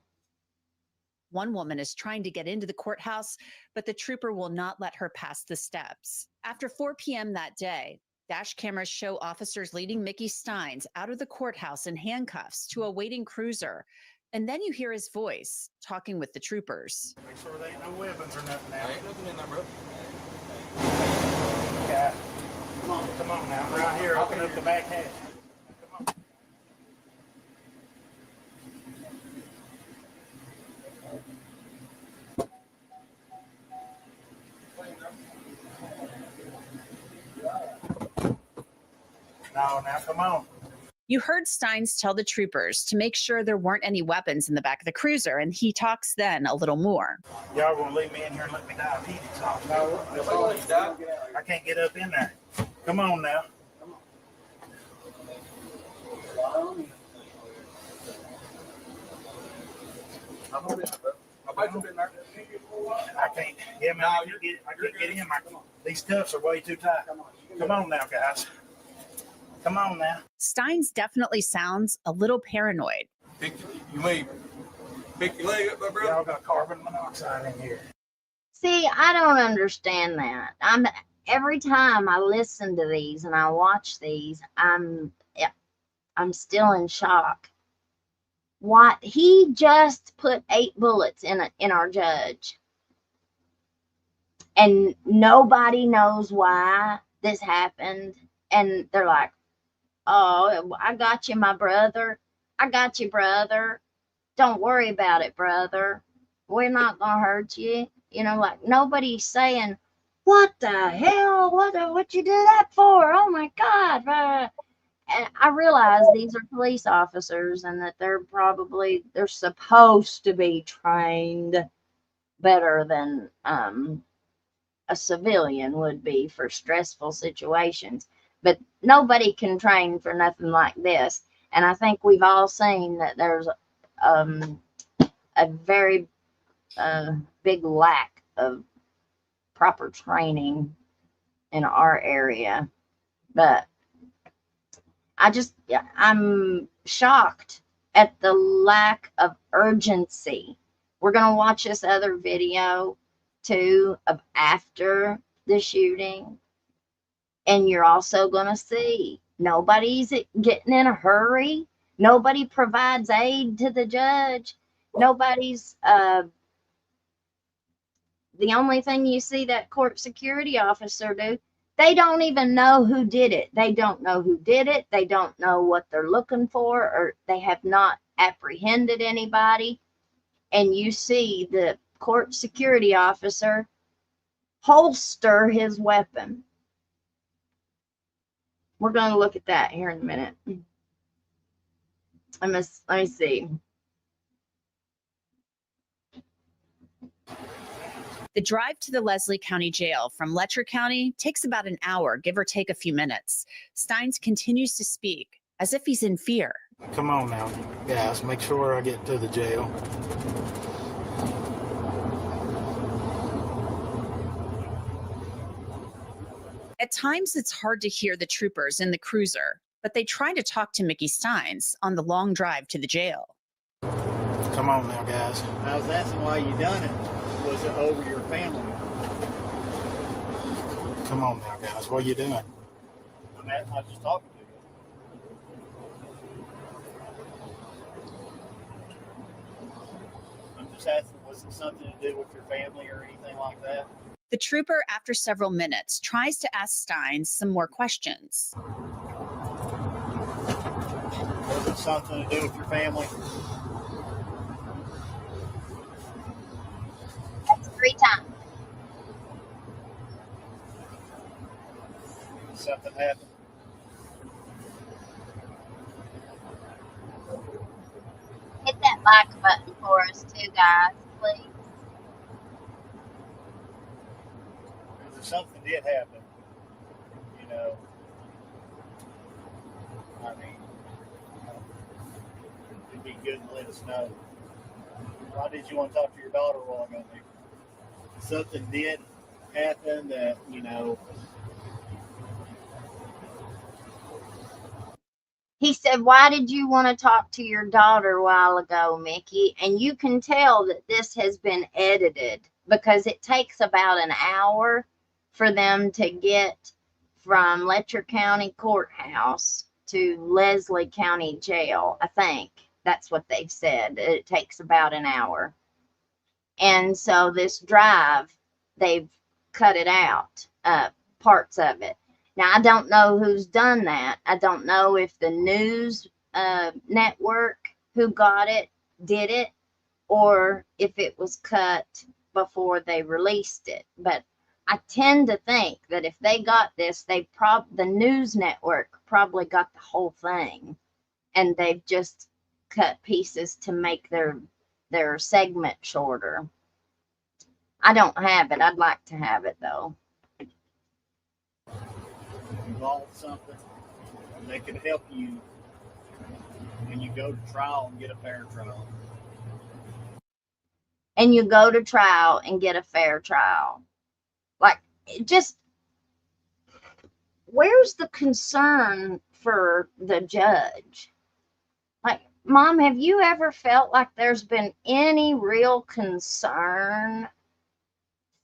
One woman is trying to get into the courthouse, but the trooper will not let her pass the steps. After 4 p.m. that day, dash cameras show officers leading Mickey Stines out of the courthouse in handcuffs to a waiting cruiser. And then you hear his voice talking with the troopers. Make sure there ain't no weapons or nothing now. Ain't nothing in there, bro. Yeah. Come on now. Right here, open up the back hatch. Come on. No, now come on. You heard Stines tell the troopers to make sure there weren't any weapons in the back of the cruiser, and he talks then a little more. Y'all gonna leave me in here and let me die of heat exhaustion? No, I can't get up in there. Come on now. I can't. Yeah, man. I can't get in. These cuffs are way too tight. Come on now, guys. Come on now. Stines definitely sounds a little paranoid. You may pick your leg up, my brother. Y'all got carbon monoxide in here. See, I don't understand that. Every time I listen to these and I watch these, I'm still in shock. What, he just put 8 bullets in our judge, and nobody knows why this happened. And they're like, "Oh, I got you, my brother. I got you, brother. Don't worry about it, brother. We're not gonna hurt you." You know, like, nobody's saying, "What the hell? What you do that for? Oh my God!" And I realize these are police officers and that they're supposed to be trained better than a civilian would be for stressful situations. But nobody can train for nothing like this. And I think we've all seen that there's a very big lack of proper training in our area. But I'm shocked at the lack of urgency. We're going to watch this other video too of after the shooting. And you're also going to see nobody's getting in a hurry. Nobody provides aid to the judge. Nobody's, the only thing you see that court security officer do, they don't even know who did it. They don't know who did it. They don't know what they're looking for, or they have not apprehended anybody. And you see the court security officer holster his weapon. We're going to look at that here in a minute. Let me see. The drive to the Leslie County Jail from Letcher County takes about an hour, give or take a few minutes. Stines continues to speak as if he's in fear. Come on now, guys, make sure I get to the jail. At times, it's hard to hear the troopers in the cruiser, but they try to talk to Mickey Stines on the long drive to the jail. Come on now, guys. I was asking why you done it. Was it over your family? Come on now, guys. What are you doing? I just talking to you. I'm just asking, was it something to do with your family or anything like that? The trooper, after several minutes, tries to ask Stines some more questions. Was it something to do with your family? That's 3 times. Something happened? Hit that like button for us too, guys, please. If something did happen, you know, I mean, it'd be good to let us know. Why did you want to talk to your daughter while ago? Something did happen that, you know. He said, why did you want to talk to your daughter a while ago, Mickey? And you can tell that this has been edited because it takes about an hour for them to get from Letcher County Courthouse to Leslie County Jail. I think that's what they've said. It takes about an hour. And so this drive, they've cut it out, parts of it. Now, I don't know who's done that. I don't know if the news network who got it did it, or if it was cut before they released it. But I tend to think that if they got this, the news network probably got the whole thing, and they've just cut pieces to make their segment shorter. I don't have it. I'd like to have it though. Involve something that could help you when you go to trial and get a fair trial. And you go to trial and get a fair trial. Like, just, where's the concern for the judge? Like, Mom, have you ever felt like there's been any real concern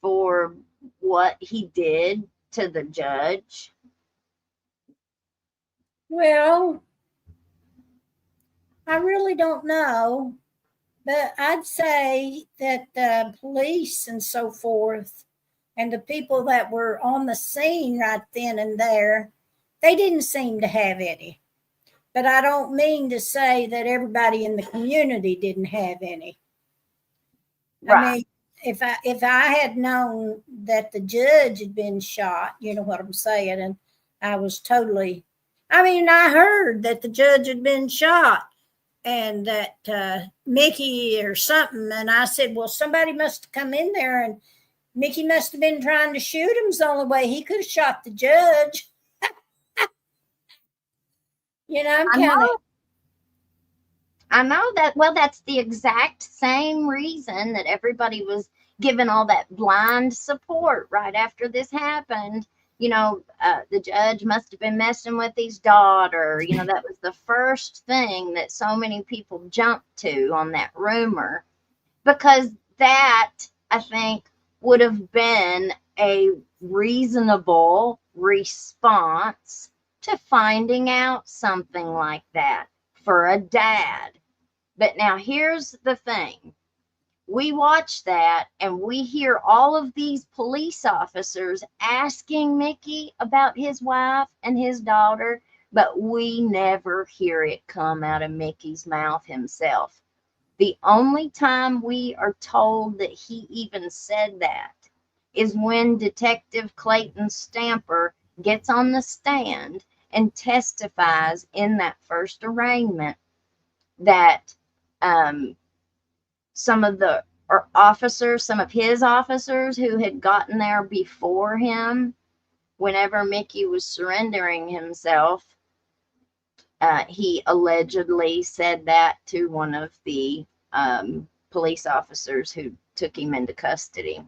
for what he did to the judge? Well, I really don't know, but I'd say that the police and so forth and the people that were on the scene right then and there, they didn't seem to have any. But I don't mean to say that everybody in the community didn't have any. Right. I mean, if I had known that the judge had been shot, you know what I'm saying, and I was totally, I mean, I heard that the judge had been shot and that Mickey or something, and I said, well, somebody must have come in there and Mickey must have been trying to shoot him. It's the only way he could have shot the judge. You know, I know that. Well, that's the exact same reason that everybody was given all that blind support right after this happened. You know, the judge must have been messing with his daughter. You know, that was the first thing that so many people jumped to on that rumor, because that, I think, would have been a reasonable response to finding out something like that for a dad. But now here's the thing. We watch that and we hear all of these police officers asking Mickey about his wife and his daughter, but we never hear it come out of Mickey's mouth himself. The only time we are told that he even said that is when Detective Clayton Stamper gets on the stand and testifies in that first arraignment that some of his officers who had gotten there before him, whenever Mickey was surrendering himself, he allegedly said that to one of the police officers who took him into custody.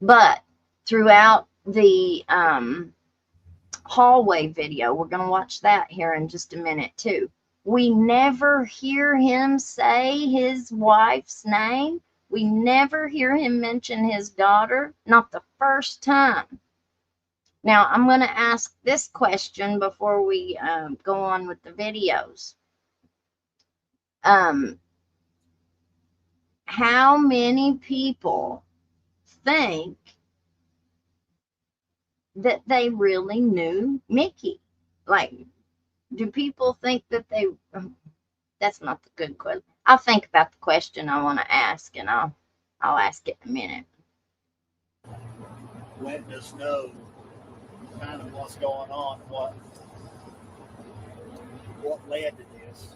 But throughout the hallway video, we're going to watch that here in just a minute too, we never hear him say his wife's name. We never hear him mention his daughter, not the first time. Now, I'm going to ask this question before we go on with the videos. How many people think that they really knew Mickey? Like, do people think that they... That's not the good question. I'll think about the question I want to ask, and I'll ask it in a minute. Let us know kind of what's going on, what led to this.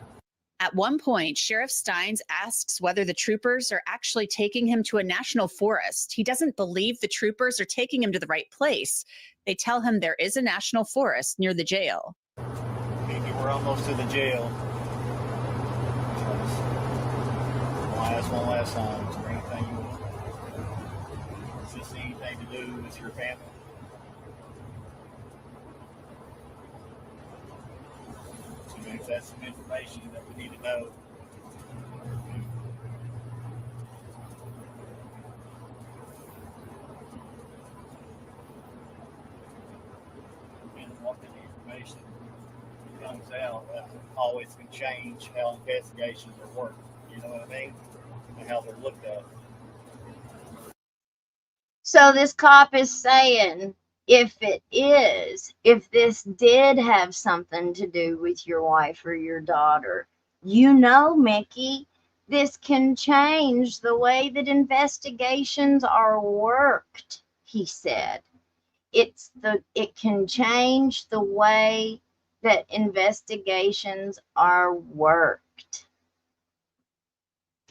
At one point, Sheriff Stines asks whether the troopers are actually taking him to a national forest. He doesn't believe the troopers are taking him to the right place. They tell him there is a national forest near the jail. Maybe we're almost to the jail. I'll ask one last time. Is there anything is this anything to do with your family? So if that's some information that we need to know. And what the information comes out, that always can change how investigations are worked. You know what I mean? And how they're looked at. So this cop is saying, if this did have something to do with your wife or your daughter, you know, Mickey, this can change the way that investigations are worked, he said. It can change the way that investigations are worked.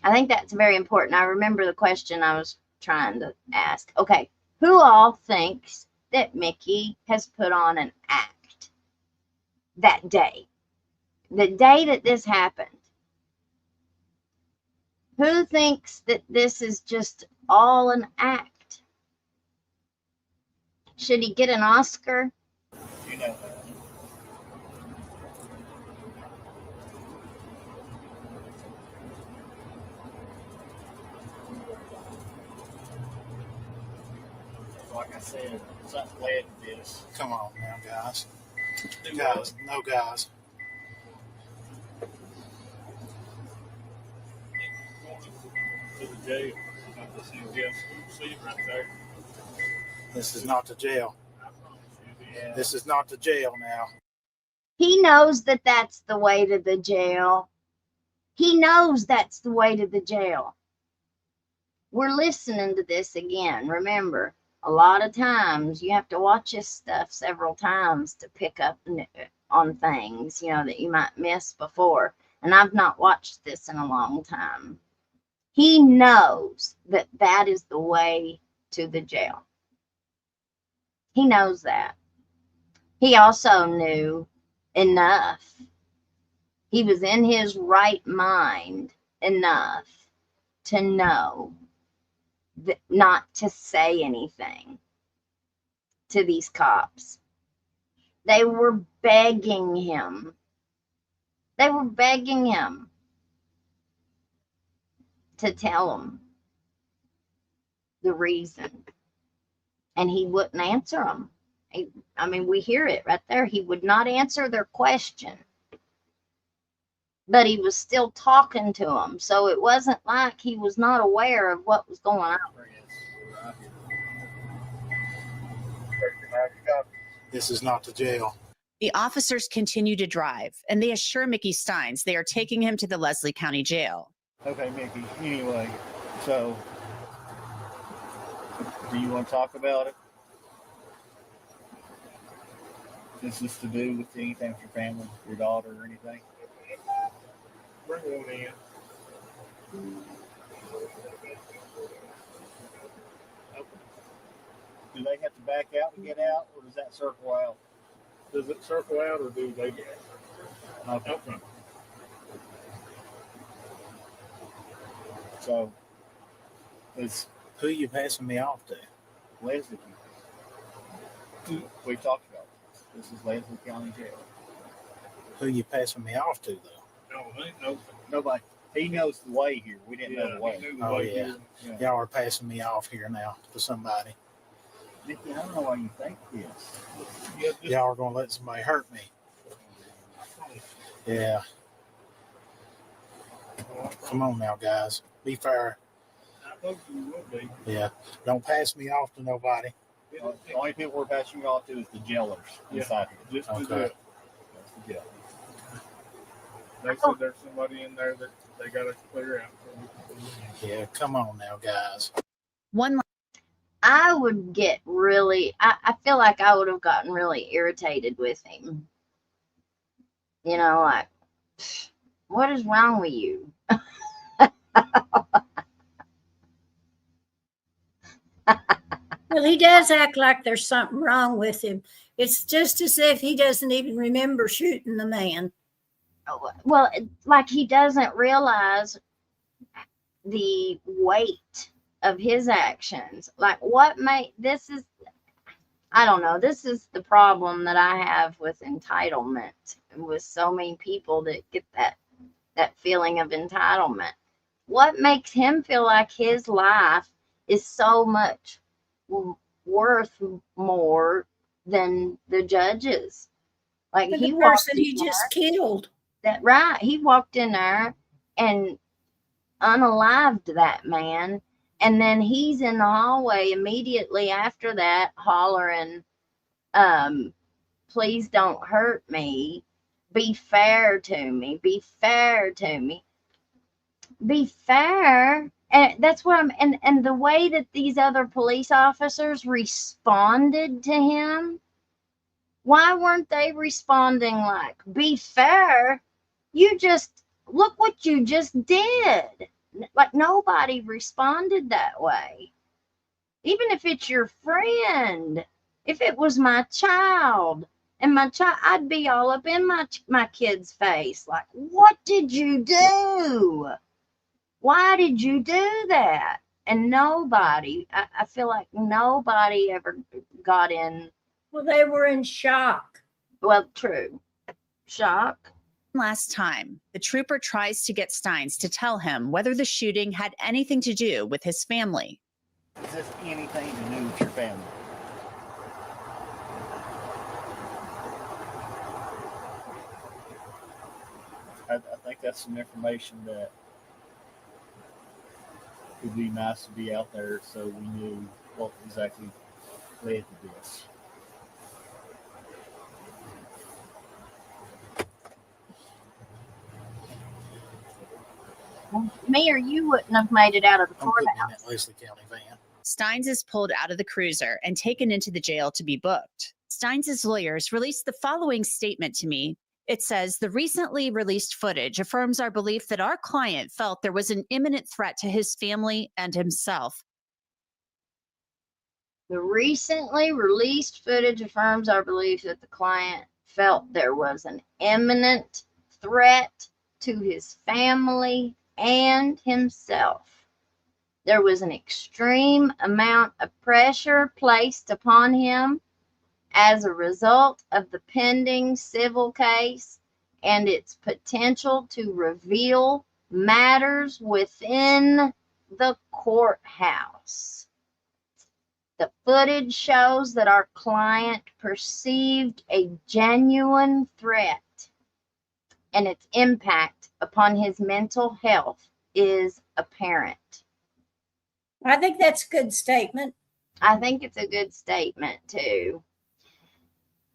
I think that's very important. I remember the question I was trying to ask. Okay, who all thinks that Mickey has put on an act that day? The day that this happened. Who thinks that this is just all an act? Should he get an Oscar? You know that. Like I said, something led to this. Come on now, guys. Guys, no guys. To the jail. See it right there. This is not the jail. This is not the jail now. He knows that that's the way to the jail. He knows that's the way to the jail. We're listening to this again. Remember, a lot of times you have to watch this stuff several times to pick up on things, you know, that you might miss before. And I've not watched this in a long time. He knows that that is the way to the jail. He knows that. He also knew enough. He was in his right mind enough to know that not to say anything to these cops. They were begging him. They were begging him to tell them the reason. and he wouldn't answer them. I mean, we hear it right there. He would not answer their question, but he was still talking to them. So it wasn't like he was not aware of what was going on. This is not the jail. The officers continue to drive, and they assure Mickey Stines they are taking him to the Leslie County Jail. Okay, Mickey. Anyway, so do you want to talk about it? Is this to do with anything with your family, your daughter, or anything? Bring one in. Okay. Do they have to back out to get out, or does that circle out? Does it circle out, or do they get out? Okay. So, it's Who you passing me off to? Leslie. We talked about this. This is Leslie County Jail. Who you passing me off to, though? No, nobody. He knows the way here. We didn't know the way. Oh, yeah. Y'all are passing me off here now to somebody. Mickey, I don't know why you think this. Y'all are going to let somebody hurt me. Yeah. Come on now, guys. Be fair. I thought you would be. Yeah. Don't pass me off to nobody. The only people we're passing you off to is the jailers inside here. Just Okay. That's the jail. They said there's somebody in there that they got to clear out. Yeah, come on now, guys. One I would get really, I feel like I would have gotten really irritated with him. You know, like, what is wrong with you? Well, he does act like there's something wrong with him. It's just as if he doesn't even remember shooting the man. Well, like he doesn't realize the weight of his actions. Like what this is, I don't know. This is the problem that I have with entitlement, with so many people that get that feeling of entitlement. What makes him feel like his life is so much worth more than the judges? Like But he the walked person he just killed. that right. He walked in there and unalived that man. And then he's in the hallway immediately after that hollering, please don't hurt me. Be fair to me. Be fair to me. Be fair. And that's what and the way that these other police officers responded to him, why weren't they responding like, be fair? You just, look what you just did. Like nobody responded that way. Even if it's your friend, if it was my child and my child, I'd be all up in my kid's face. Like, what did you do? Why did you do that? And nobody, I feel like nobody ever got in. Well, they were in shock. Well, true. Shock. last time, the trooper tries to get Stines to tell him whether the shooting had anything to do with his family. Is this anything to do with your family? I think that's some information that would be nice to be out there so we knew what exactly led to this. Me or you wouldn't have made it out of the I'm putting in courthouse. that Leslie County van. Stines is pulled out of the cruiser and taken into the jail to be booked. Stines' lawyers released the following statement to me. It says, the recently released footage affirms our belief that our client felt there was an imminent threat to his family and himself. The recently released footage affirms our belief that the client felt there was an imminent threat to his family and himself. There was an extreme amount of pressure placed upon him as a result of the pending civil case and its potential to reveal matters within the courthouse. The footage shows that our client perceived a genuine threat, and its impact upon his mental health is apparent. I think that's a good statement. I think it's a good statement too.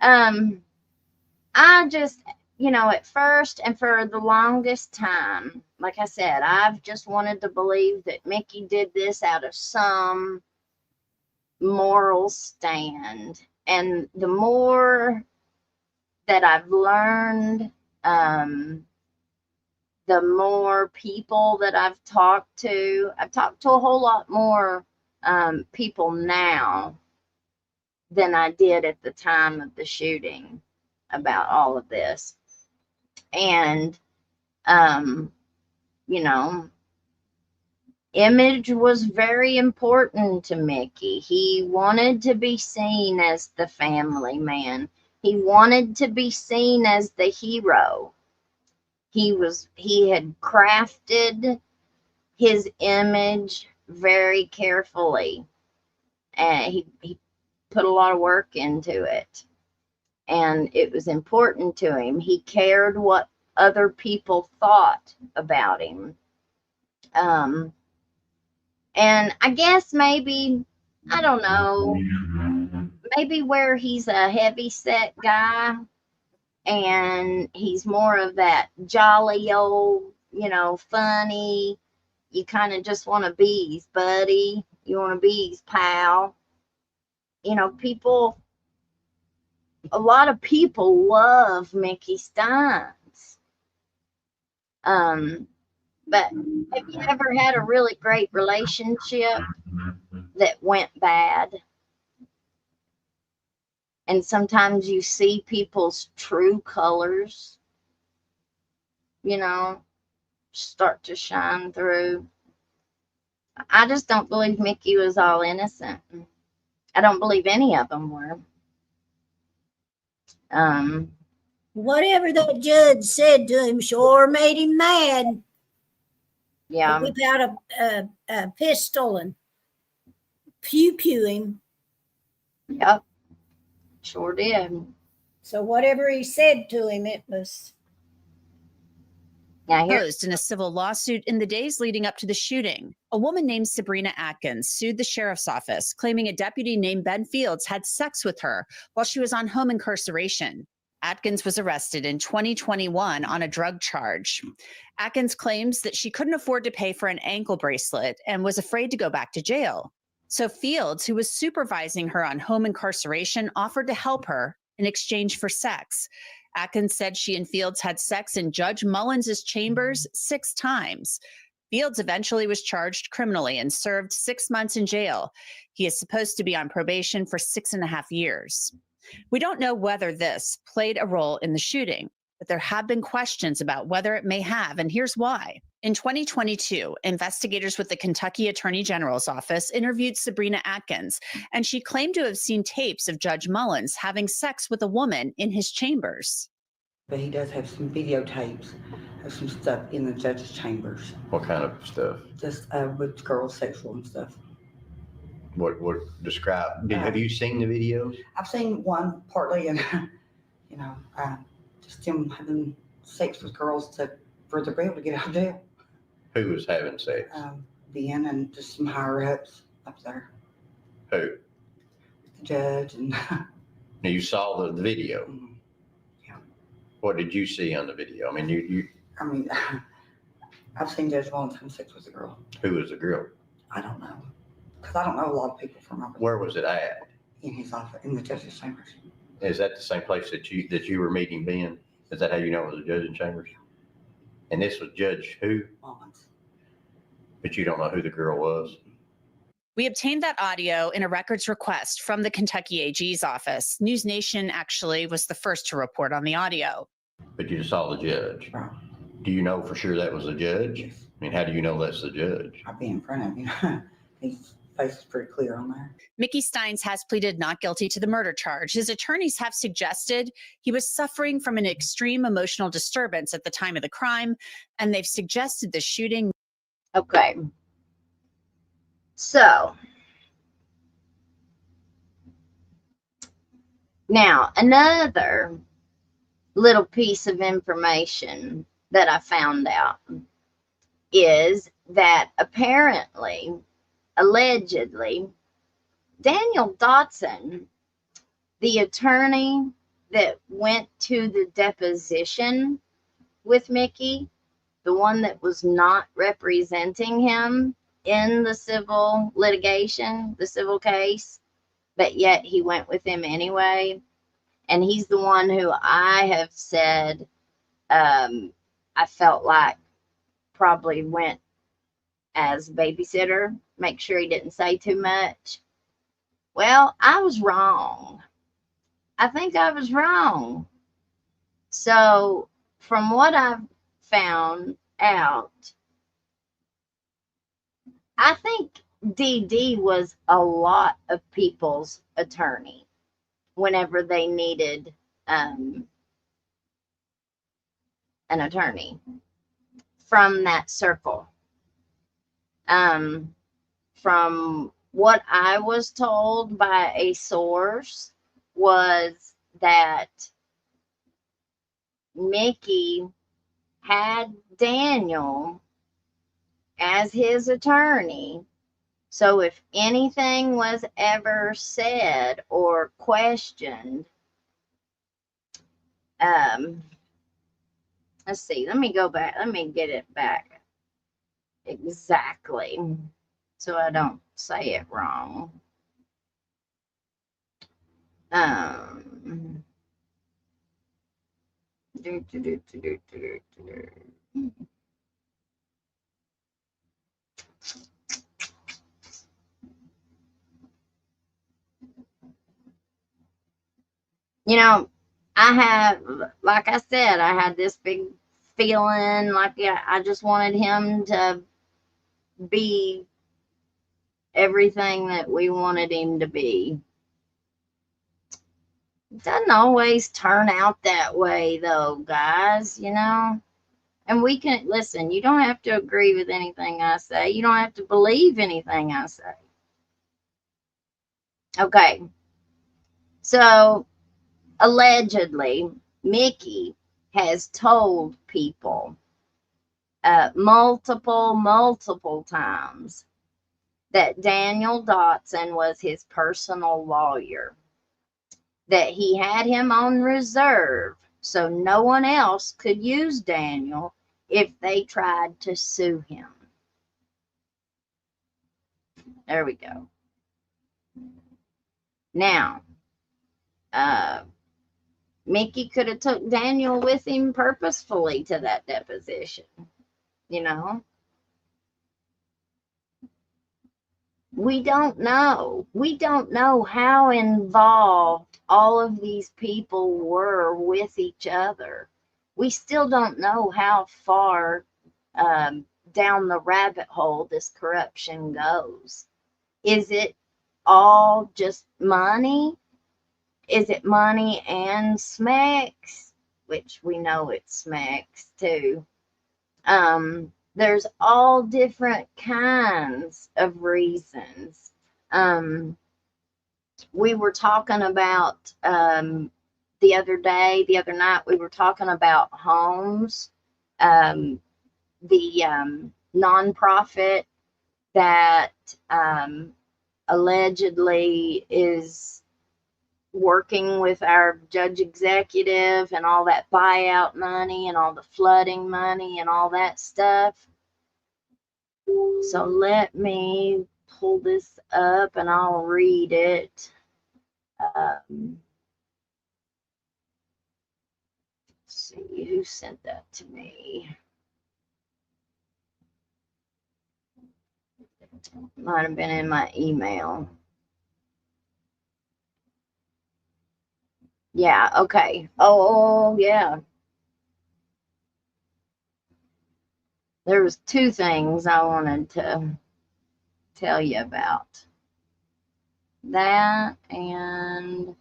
I just, at first and for the longest time, like I said, I've just wanted to believe that Mickey did this out of some moral stand. And the more that I've learned, the more people that I've talked to a whole lot more people now than I did at the time of the shooting about all of this. And, image was very important to Mickey. He wanted to be seen as the family man. He wanted to be seen as the hero. He had crafted his image very carefully, and he put a lot of work into it, and it was important to him. He cared what other people thought about him. And I guess maybe, I don't know, maybe where he's a heavy set guy and he's more of that jolly old, funny, you kind of just want to be his buddy, you want to be his pal. A lot of people love Mickey Stines. But have you ever had a really great relationship that went bad? And sometimes you see people's true colors, start to shine through. I just don't believe Mickey was all innocent. I don't believe any of them were. Whatever that judge said to him sure made him mad. Yeah. Whip out a pistol and pew him. Yep. Sure did. So whatever he said to him, it was. Posed in a civil lawsuit in the days leading up to the shooting, a woman named Sabrina Atkins sued the sheriff's office, claiming a deputy named Ben Fields had sex with her while she was on home incarceration. Atkins was arrested in 2021 on a drug charge. Atkins claims that she couldn't afford to pay for an ankle bracelet and was afraid to go back to jail. So Fields, who was supervising her on home incarceration, offered to help her in exchange for sex. Atkins said she and Fields had sex in Judge Mullins' chambers 6 times. Fields eventually was charged criminally and served 6 months in jail. He is supposed to be on probation for 6.5 years. We don't know whether this played a role in the shooting, but there have been questions about whether it may have, and here's why. In 2022, investigators with the Kentucky Attorney General's office interviewed Sabrina Atkins, and she claimed to have seen tapes of Judge Mullins having sex with a woman in his chambers. But he does have some videotapes of some stuff in the judge's chambers. What kind of stuff? Just with girls, sexual and stuff. What describe? Have you seen the videos? I've seen one partly, and just him having sex with girls for the able to get out of jail. Who was having sex? Ben and just some higher ups up there. Who? The judge and. You saw the video. Mm-hmm. Yeah. What did you see on the video? I mean, you. I mean, I've seen Judge Mullins having sex with a girl. Who was the girl? I don't know. Because I don't know a lot of people from over there. Where was it at? In his office, in the judge's chambers. Is that the same place that you were meeting Ben? Is that how you know it was the judge's chambers? And this was Judge who? Mullins. But you don't know who the girl was? We obtained that audio in a records request from the Kentucky AG's office. News Nation actually was the first to report on the audio. But you just saw the judge? Right. Do you know for sure that was the judge? Yes. I mean, how do you know that's the judge? I'll be in front of him. His face is pretty clear on there. Mickey Stines has pleaded not guilty to the murder charge. His attorneys have suggested he was suffering from an extreme emotional disturbance at the time of the crime, and they've suggested the shooting. Okay. So, Now, another little piece of information that I found out is that apparently, allegedly, Daniel Dotson, the attorney that went to the deposition with Mickey, the one that was not representing him in the civil litigation, the civil case, but yet he went with him anyway. And he's the one who I have said I felt like probably went as babysitter, make sure he didn't say too much. Well, I was wrong. I think I was wrong. So, from what I've found out, I think DD was a lot of people's attorney whenever they needed an attorney from that circle. From what I was told by a source was that Mickey had Daniel as his attorney. So if anything was ever said or questioned, let's see, let me go back. Let me get it back exactly so I don't say it wrong. You know, I have, like I said, I had this big feeling like I just wanted him to be everything that we wanted him to be. It doesn't always turn out that way, though, guys, you know. And we can, listen, you don't have to agree with anything I say. You don't have to believe anything I say. Okay. So, allegedly, Mickey has told people multiple times that Daniel Dotson was his personal lawyer, that he had him on reserve so no one else could use Daniel if they tried to sue him. There we go. Now, Mickey could have took Daniel with him purposefully to that deposition, you know. We don't know. We don't know how involved all of these people were with each other. We still don't know how far down the rabbit hole this corruption goes. Is it all just money? Is it money and smacks? Which we know it's smacks too. There's all different kinds of reasons. We were talking about the other night, we were talking about homes. The nonprofit that allegedly is working with our judge executive and all that buyout money and all the flooding money and all that stuff. So let me pull this up and I'll read it. Let's see who sent that to me. Might have been in my email. Yeah, okay. Oh, yeah. There was two things I wanted to tell you about. That and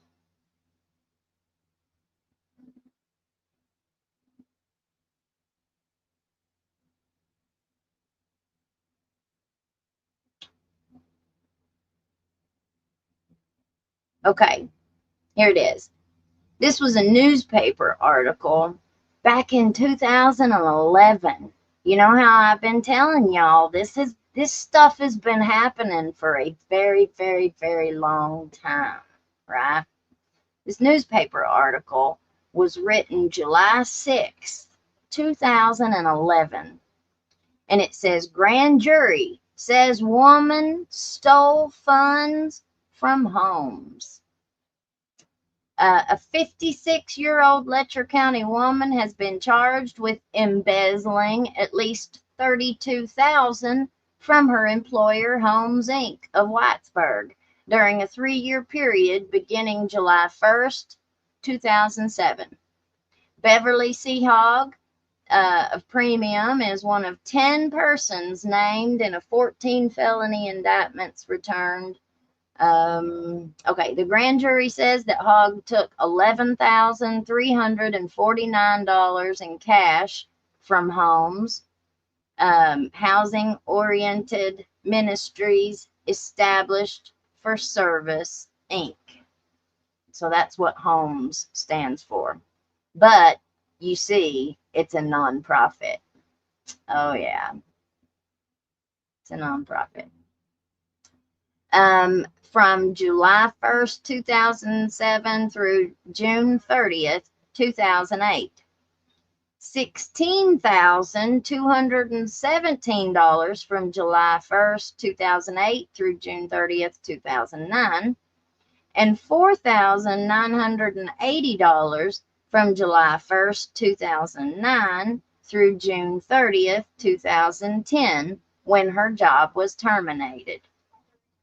okay, here it is. This was a newspaper article back in 2011. You know how I've been telling y'all this stuff has been happening for a very, very, very long time, right? This newspaper article was written July 6th, 2011. And it says, grand jury says woman stole funds from homes. A 56-year-old Letcher County woman has been charged with embezzling at least $32,000 from her employer, Homes Inc. of Whitesburg, during a 3-year period beginning July 1st, 2007. Beverly Seahog of Premium is one of 10 persons named in a 14 felony indictments returned. Okay, the grand jury says that Hogg took $11,349 in cash from Homes, Housing-Oriented Ministries Established for Service, Inc. So that's what Homes stands for. But you see, it's a nonprofit. Oh, yeah. It's a nonprofit. From July 1st, 2007 through June 30th, 2008. $16,217 from July 1st, 2008 through June 30th, 2009. And $4,980 from July 1st, 2009 through June 30th, 2010, when her job was terminated.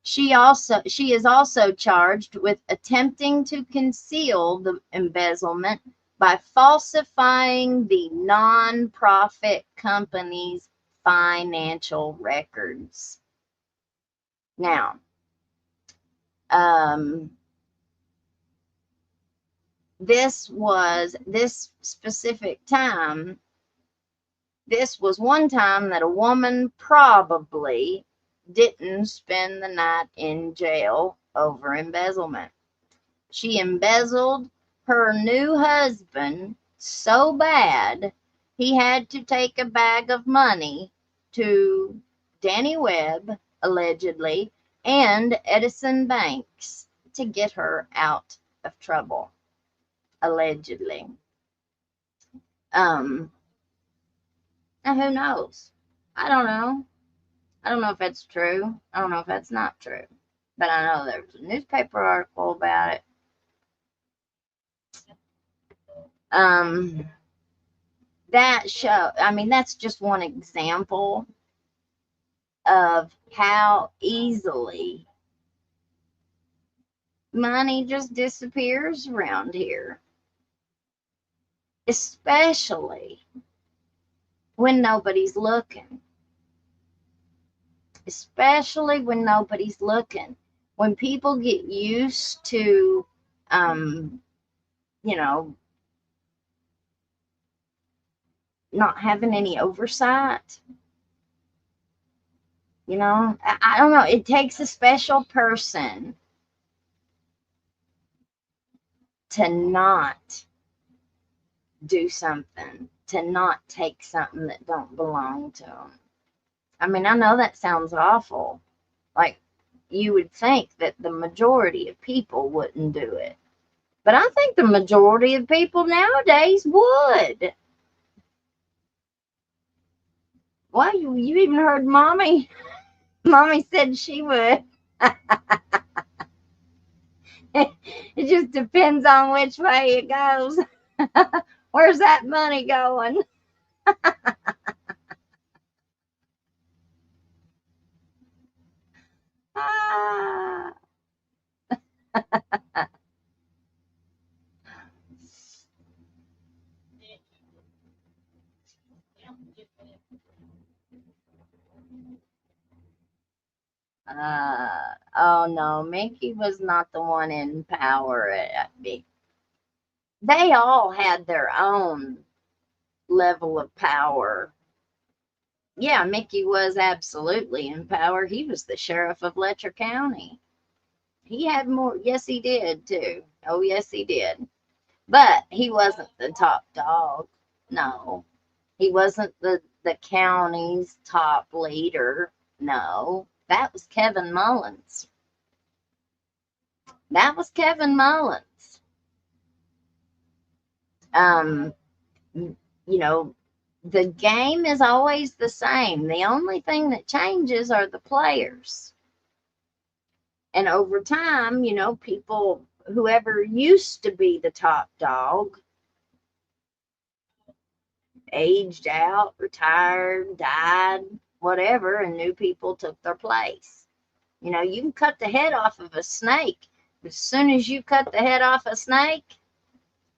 She is also charged with attempting to conceal the embezzlement by falsifying the nonprofit company's financial records. Now, this specific time, this was one time that a woman probably didn't spend the night in jail over embezzlement. She embezzled her new husband so bad he had to take a bag of money to Danny Webb, allegedly, and Edison Banks to get her out of trouble, allegedly. Now who knows? I don't know. I don't know if that's true. I don't know if that's not true. But I know there was a newspaper article about it. That show, I mean, that's just one example of how easily money just disappears around here. Especially when nobody's looking. Especially when nobody's looking. When people get used to, you know, not having any oversight. You know, I don't know. It takes a special person to not do something, to not take something that don't belong to them. I mean, I know that sounds awful. Like, you would think that the majority of people wouldn't do it. But I think the majority of people nowadays would. Well, you even heard Mommy. Mommy said she would. It just depends on which way it goes. Where's that money going? Oh no, Mickey was not the one in power. They all had their own level of power. Yeah, Mickey was absolutely in power. He was the sheriff of Letcher County. He had more. Yes, he did too. Oh, yes, he did. But he wasn't the top dog. No. He wasn't the county's top leader. No. That was Kevin Mullins. That was Kevin Mullins. You know, the game is always the same. The only thing that changes are the players. And over time, you know, people, whoever used to be the top dog, aged out, retired, died, whatever, and new people took their place. You know, you can cut the head off of a snake, but as soon as you cut the head off a snake,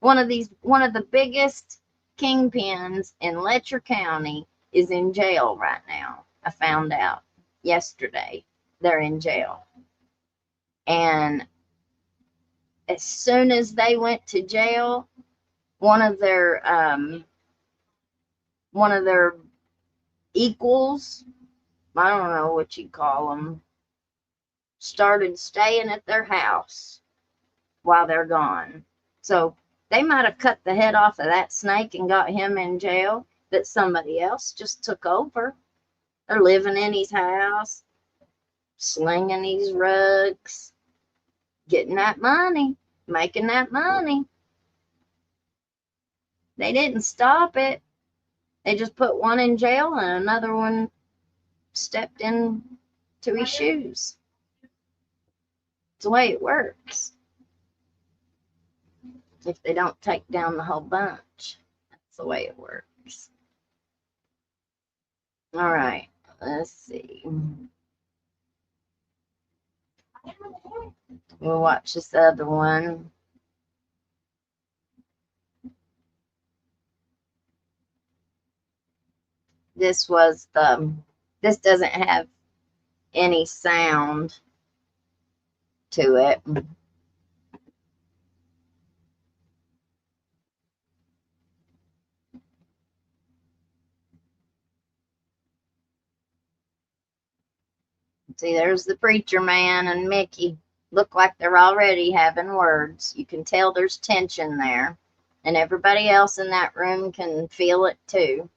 one of the biggest kingpins in Letcher County is in jail right now. I found out yesterday they're in jail. And as soon as they went to jail, one of their equals, I don't know what you call them, started staying at their house while they're gone. So they might have cut the head off of that snake and got him in jail, but somebody else just took over. They're living in his house, slinging these rugs, getting that money, making that money. They didn't stop it. They just put one in jail and another one stepped in to his shoes. It's the way it works. If they don't take down the whole bunch, that's the way it works. All right, let's see. We'll watch this other one. This doesn't have any sound to it. See, there's the preacher man and Mickey. Look like they're already having words. You can tell there's tension there. And everybody else in that room can feel it too.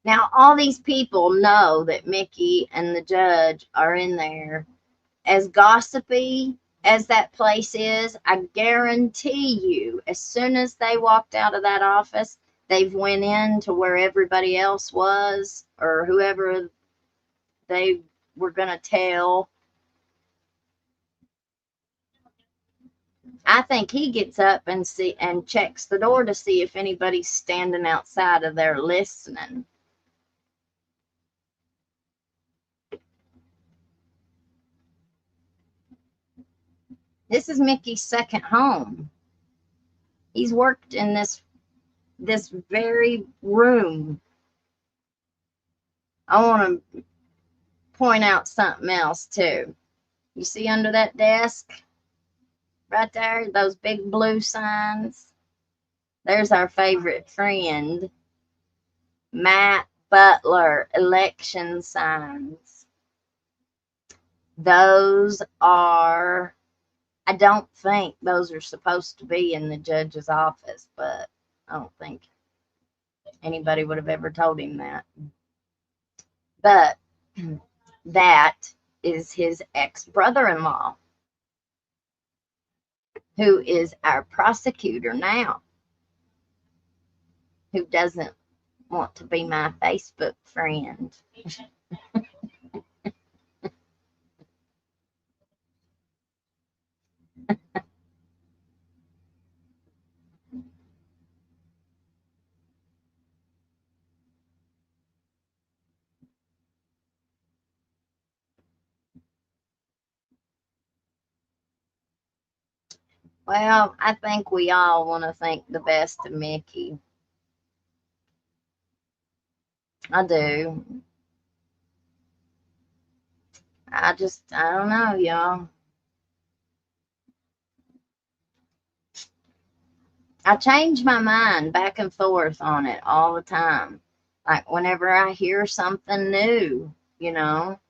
Now, all these people know that Mickey and the judge are in there. As gossipy as that place is, I guarantee you, as soon as they walked out of that office, they've went in to where everybody else was, or whoever they were going to tell. I think he gets up and checks the door to see if anybody's standing outside of there listening. This is Mickey's second home. He's worked in this very room. I want to point out something else too. You see under that desk right there, those big blue signs? There's our favorite friend, Matt Butler, election signs. Those are, I don't think those are supposed to be in the judge's office, but I don't think anybody would have ever told him that. But that is his ex-brother-in-law, who is our prosecutor now, who doesn't want to be my Facebook friend. Well, I think we all want to think the best of Mickey. I do. I don't know, y'all. I change my mind back and forth on it all the time. Like whenever I hear something new, you know.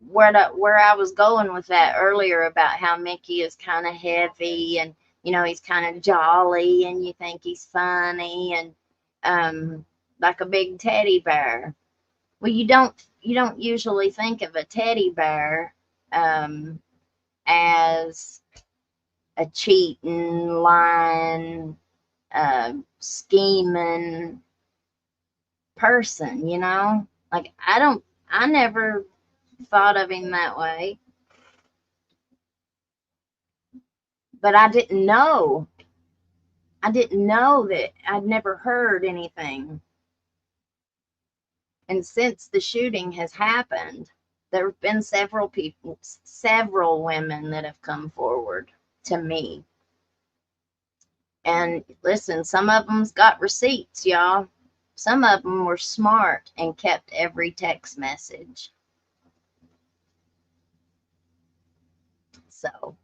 where I was going with that earlier about how Mickey is kind of heavy and, he's kind of jolly and you think he's funny and like a big teddy bear. Well, you don't usually think of a teddy bear as a cheating, lying, scheming person, Like I never thought of him that way. But I didn't know. I didn't know that I'd never heard anything. And since the shooting has happened, there have been several women that have come forward to me. And listen, some of them's got receipts, y'all. Some of them were smart and kept every text message. So,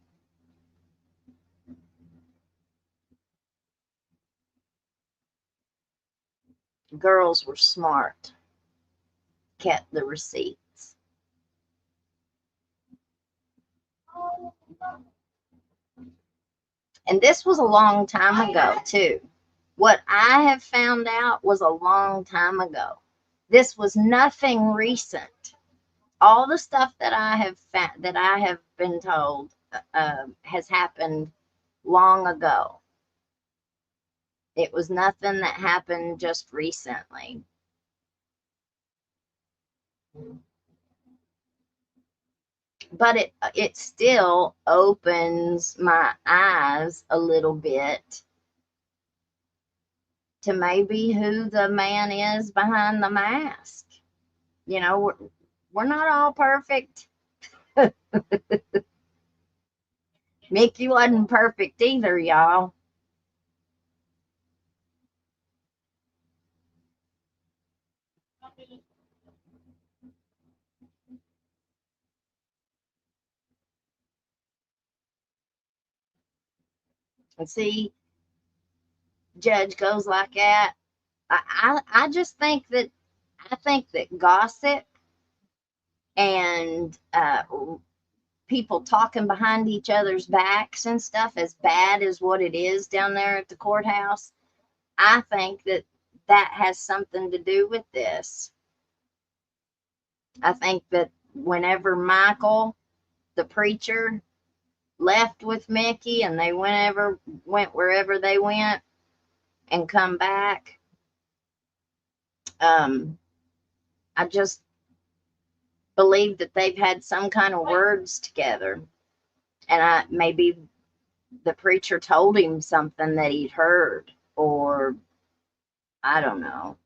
girls were smart, kept the receipts. And this was a long time ago, too. What I have found out was a long time ago. This was nothing recent. All the stuff that I have been told has happened long ago. It was nothing that happened just recently. But it still opens my eyes a little bit to maybe who the man is behind the mask. We're not all perfect. Mickey wasn't perfect either, y'all. And see, Judge goes like that. I just think that gossip and people talking behind each other's backs and stuff, as bad as what it is down there at the courthouse, I think that has something to do with this. I think that whenever Michael, the preacher, left with Mickey and they went wherever they went and come back, I just believe that they've had some kind of words together. And maybe the preacher told him something that he'd heard, or I don't know.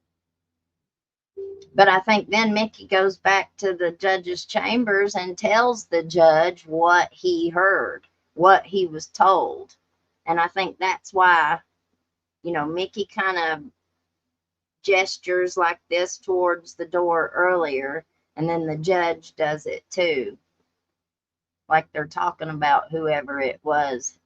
But I think then Mickey goes back to the judge's chambers and tells the judge what he heard, what he was told. And I think that's why, Mickey kind of gestures like this towards the door earlier, and then the judge does it too. Like they're talking about whoever it was.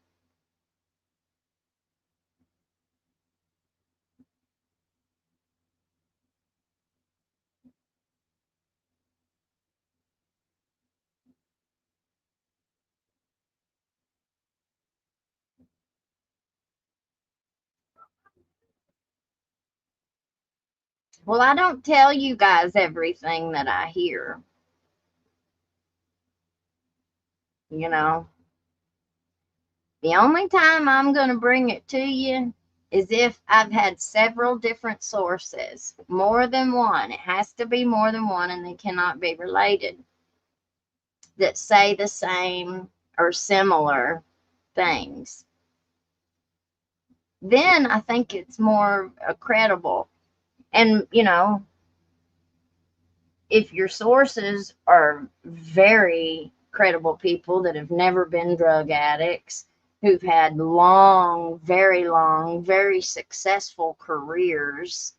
Well, I don't tell you guys everything that I hear. The only time I'm going to bring it to you is if I've had several different sources, more than one. It has to be more than one, and they cannot be related, that say the same or similar things. Then I think it's more credible. And, if your sources are very credible people that have never been drug addicts, who've had long, very successful careers,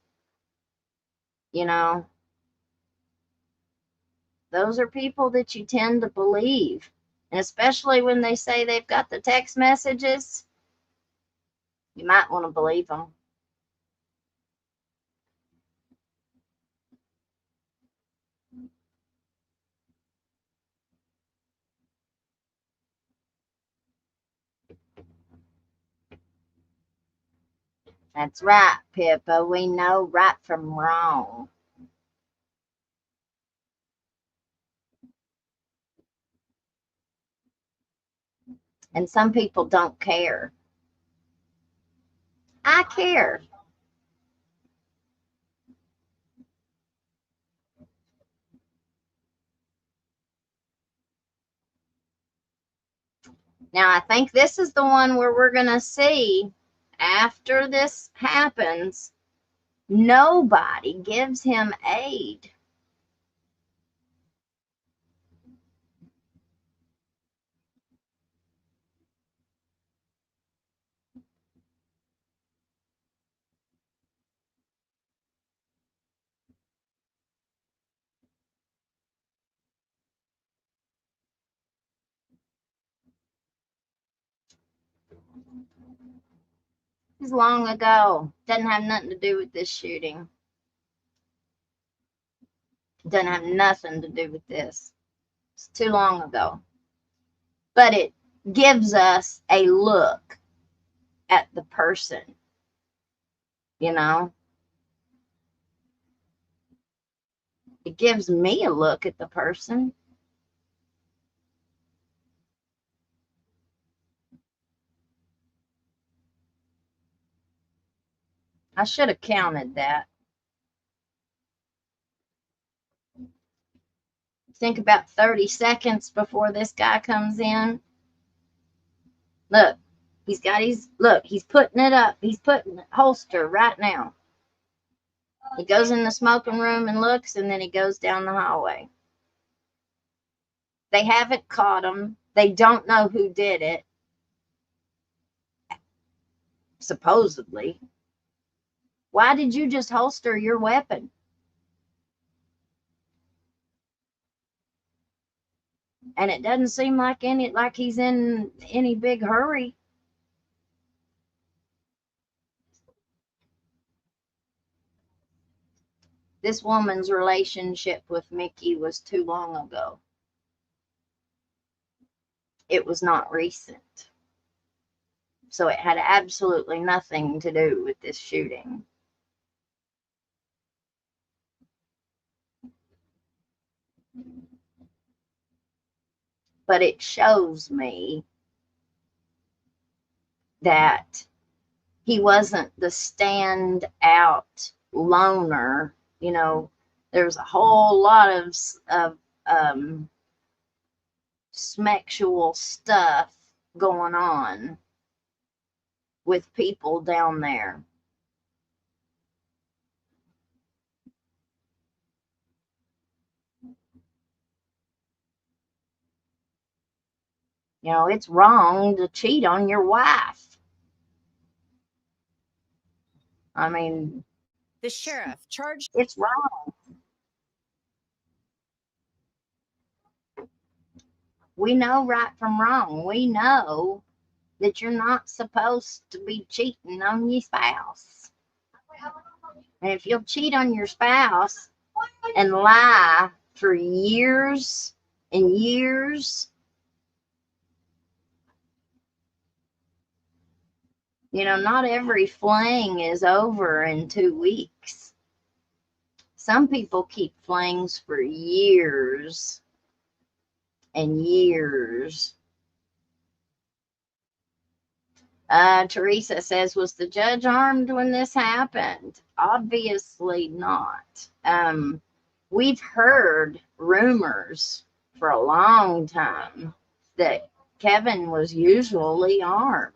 those are people that you tend to believe. And especially when they say they've got the text messages, you might want to believe them. That's right, Pippa. We know right from wrong. And some people don't care. I care. Now, I think this is the one where we're going to see after this happens, nobody gives him aid. This is long ago. Doesn't have nothing to do with this shooting. Doesn't have nothing to do with this. It's too long ago. But it gives us a look at the person, you know? It gives me a look at the person. I should have counted that. Think about 30 seconds before this guy comes in. Look, he's got his, look, he's putting it up. He's putting the holster right now. He goes in the smoking room and looks, and then he goes down the hallway. They haven't caught him. They don't know who did it, supposedly. Why did you just holster your weapon? And it doesn't seem like he's in any big hurry. This woman's relationship with Mickey was too long ago. It was not recent. So it had absolutely nothing to do with this shooting. But it shows me that he wasn't the standout loner. You know, there's a whole lot of sexual stuff going on with people down there. You know, it's wrong to cheat on your wife. I mean, The sheriff charged. it's wrong. We know right from wrong. We know that you're not supposed to be cheating on your spouse. And if you'll cheat on your spouse and lie for years and years, you know, not every fling is over in 2 weeks. Some people keep flings for years and years. Teresa says, was the judge armed when this happened? Obviously not. We've heard rumors for a long time that Kevin was usually armed.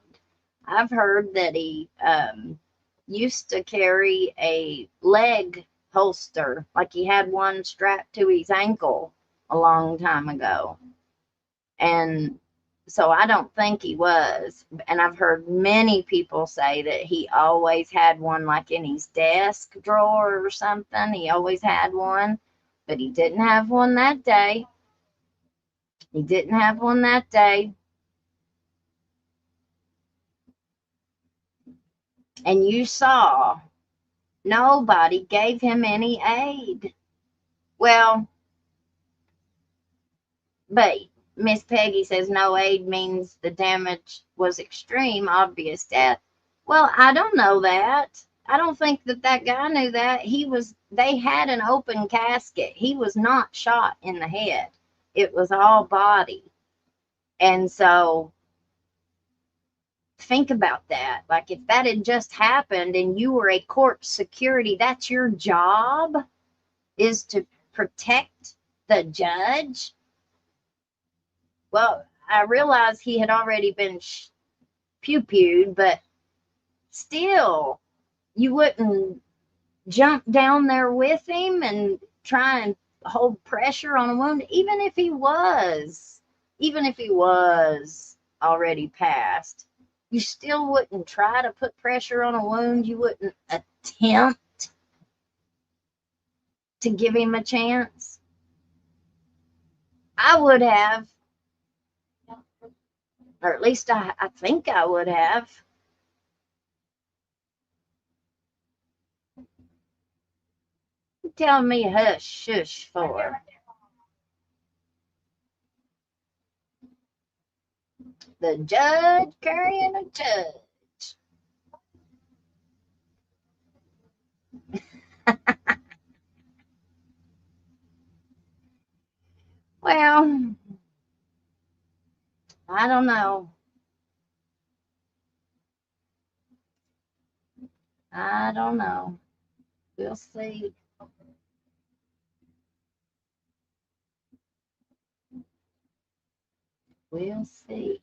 I've heard that he used to carry a leg holster, like he had one strapped to his ankle a long time ago. And so I don't think he was. And I've heard many people say that he always had one, like in his desk drawer or something. He always had one, but he didn't have one that day. He didn't have one that day. And you saw nobody gave him any aid. Well, but Miss Peggy says no aid means the damage was extreme, obvious death. Well, I don't know that. I don't think that that guy knew that. They had an open casket. He was not shot in the head. It was all body. And so think about that. Like if that had just happened and you were a court security, that's your job, is to protect the judge. Well, I realized he had already been pew-pewed, but still, you wouldn't jump down there with him and try and hold pressure on a wound, even if he was already passed. You still wouldn't try to put pressure on a wound. You wouldn't attempt to give him a chance. I would have, or at least I think I would have. You telling me hush, shush for? The judge carrying a judge. Well, I don't know. I don't know. We'll see. We'll see.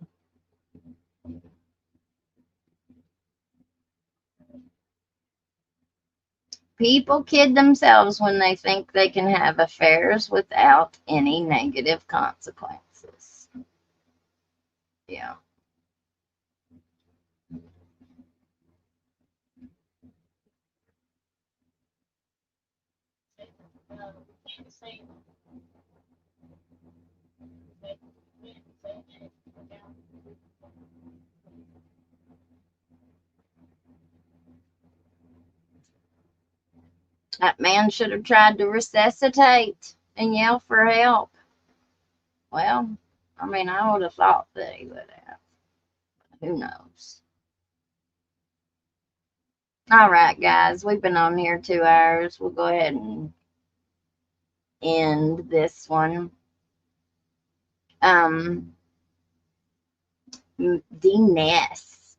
People kid themselves when they think they can have affairs without any negative consequences. Yeah. That man should have tried to resuscitate and yell for help. Well, I mean, I would have thought that he would have. Who knows? All right, guys, we've been on here 2 hours. We'll go ahead and end this one. D-Ness,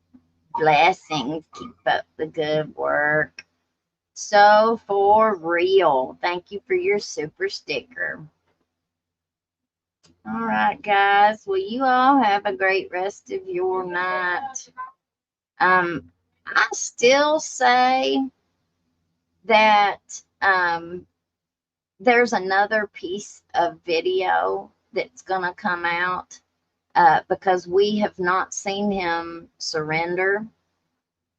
blessings. Keep up the good work. So for real. Thank you for your super sticker. All right, guys. Well, you all have a great rest of your night. I still say that there's another piece of video that's going to come out because we have not seen him surrender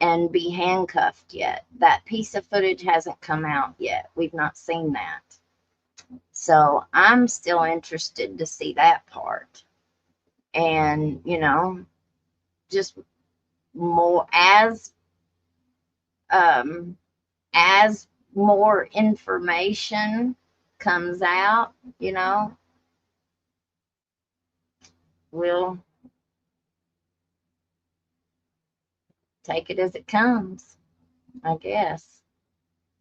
and be handcuffed yet. That piece of footage hasn't come out yet. We've not seen that. So I'm still interested to see that part. And, you know, just more as more information comes out, you know, we'll take it as it comes, I guess.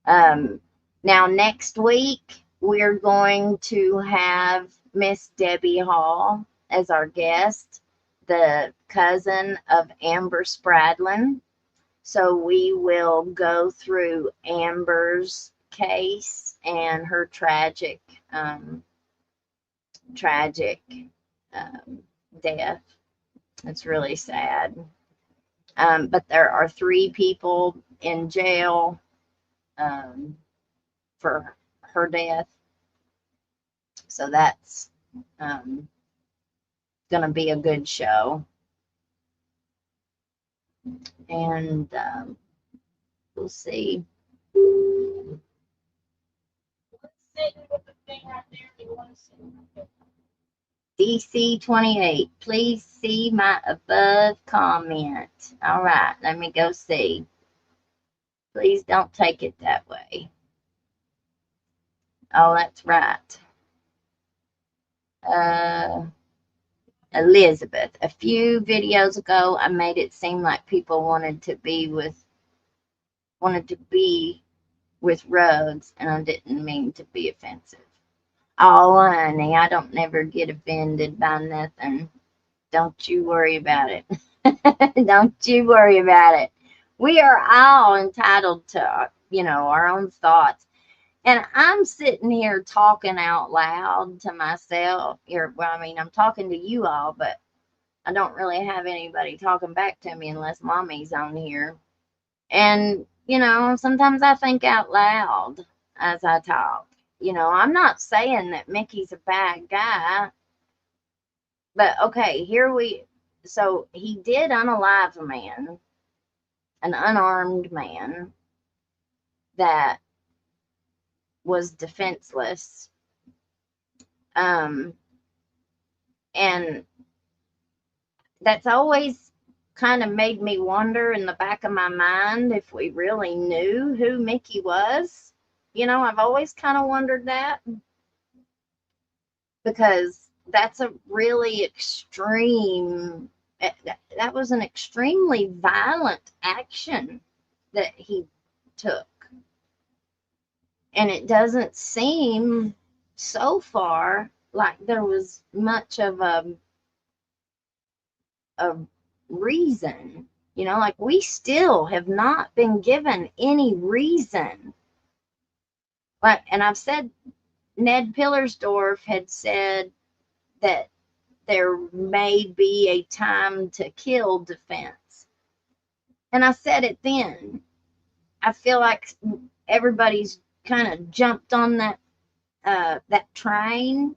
Now next week we're going to have Miss Debbie Hall as our guest, the cousin of Amber Spradlin. So we will go through Amber's case and her tragic death. It's really sad. But there are 3 people in jail for her death. So that's going to be a good show. And we'll see. DC 28, please see my above comment. All right, let me go see. Please don't take it that way. Oh, that's right. Elizabeth. A few videos ago, I made it seem like people wanted to be with Rhodes, and I didn't mean to be offensive. Oh, honey, I don't never get offended by nothing. Don't you worry about it. Don't you worry about it. We are all entitled to, our own thoughts. And I'm sitting here talking out loud to myself. I'm talking to you all, but I don't really have anybody talking back to me unless mommy's on here. And, sometimes I think out loud as I talk. I'm not saying that Mickey's a bad guy, but okay, so he did unalive a man, an unarmed man that was defenseless. And that's always kind of made me wonder in the back of my mind if we really knew who Mickey was. I've always kind of wondered that, because that's a really extreme, that was an extremely violent action that he took. And it doesn't seem so far like there was much of a reason, like we still have not been given any reason. And I've said, Ned Pillersdorf had said that there may be a time to kill defense. And I said it then. I feel like everybody's kind of jumped on that train.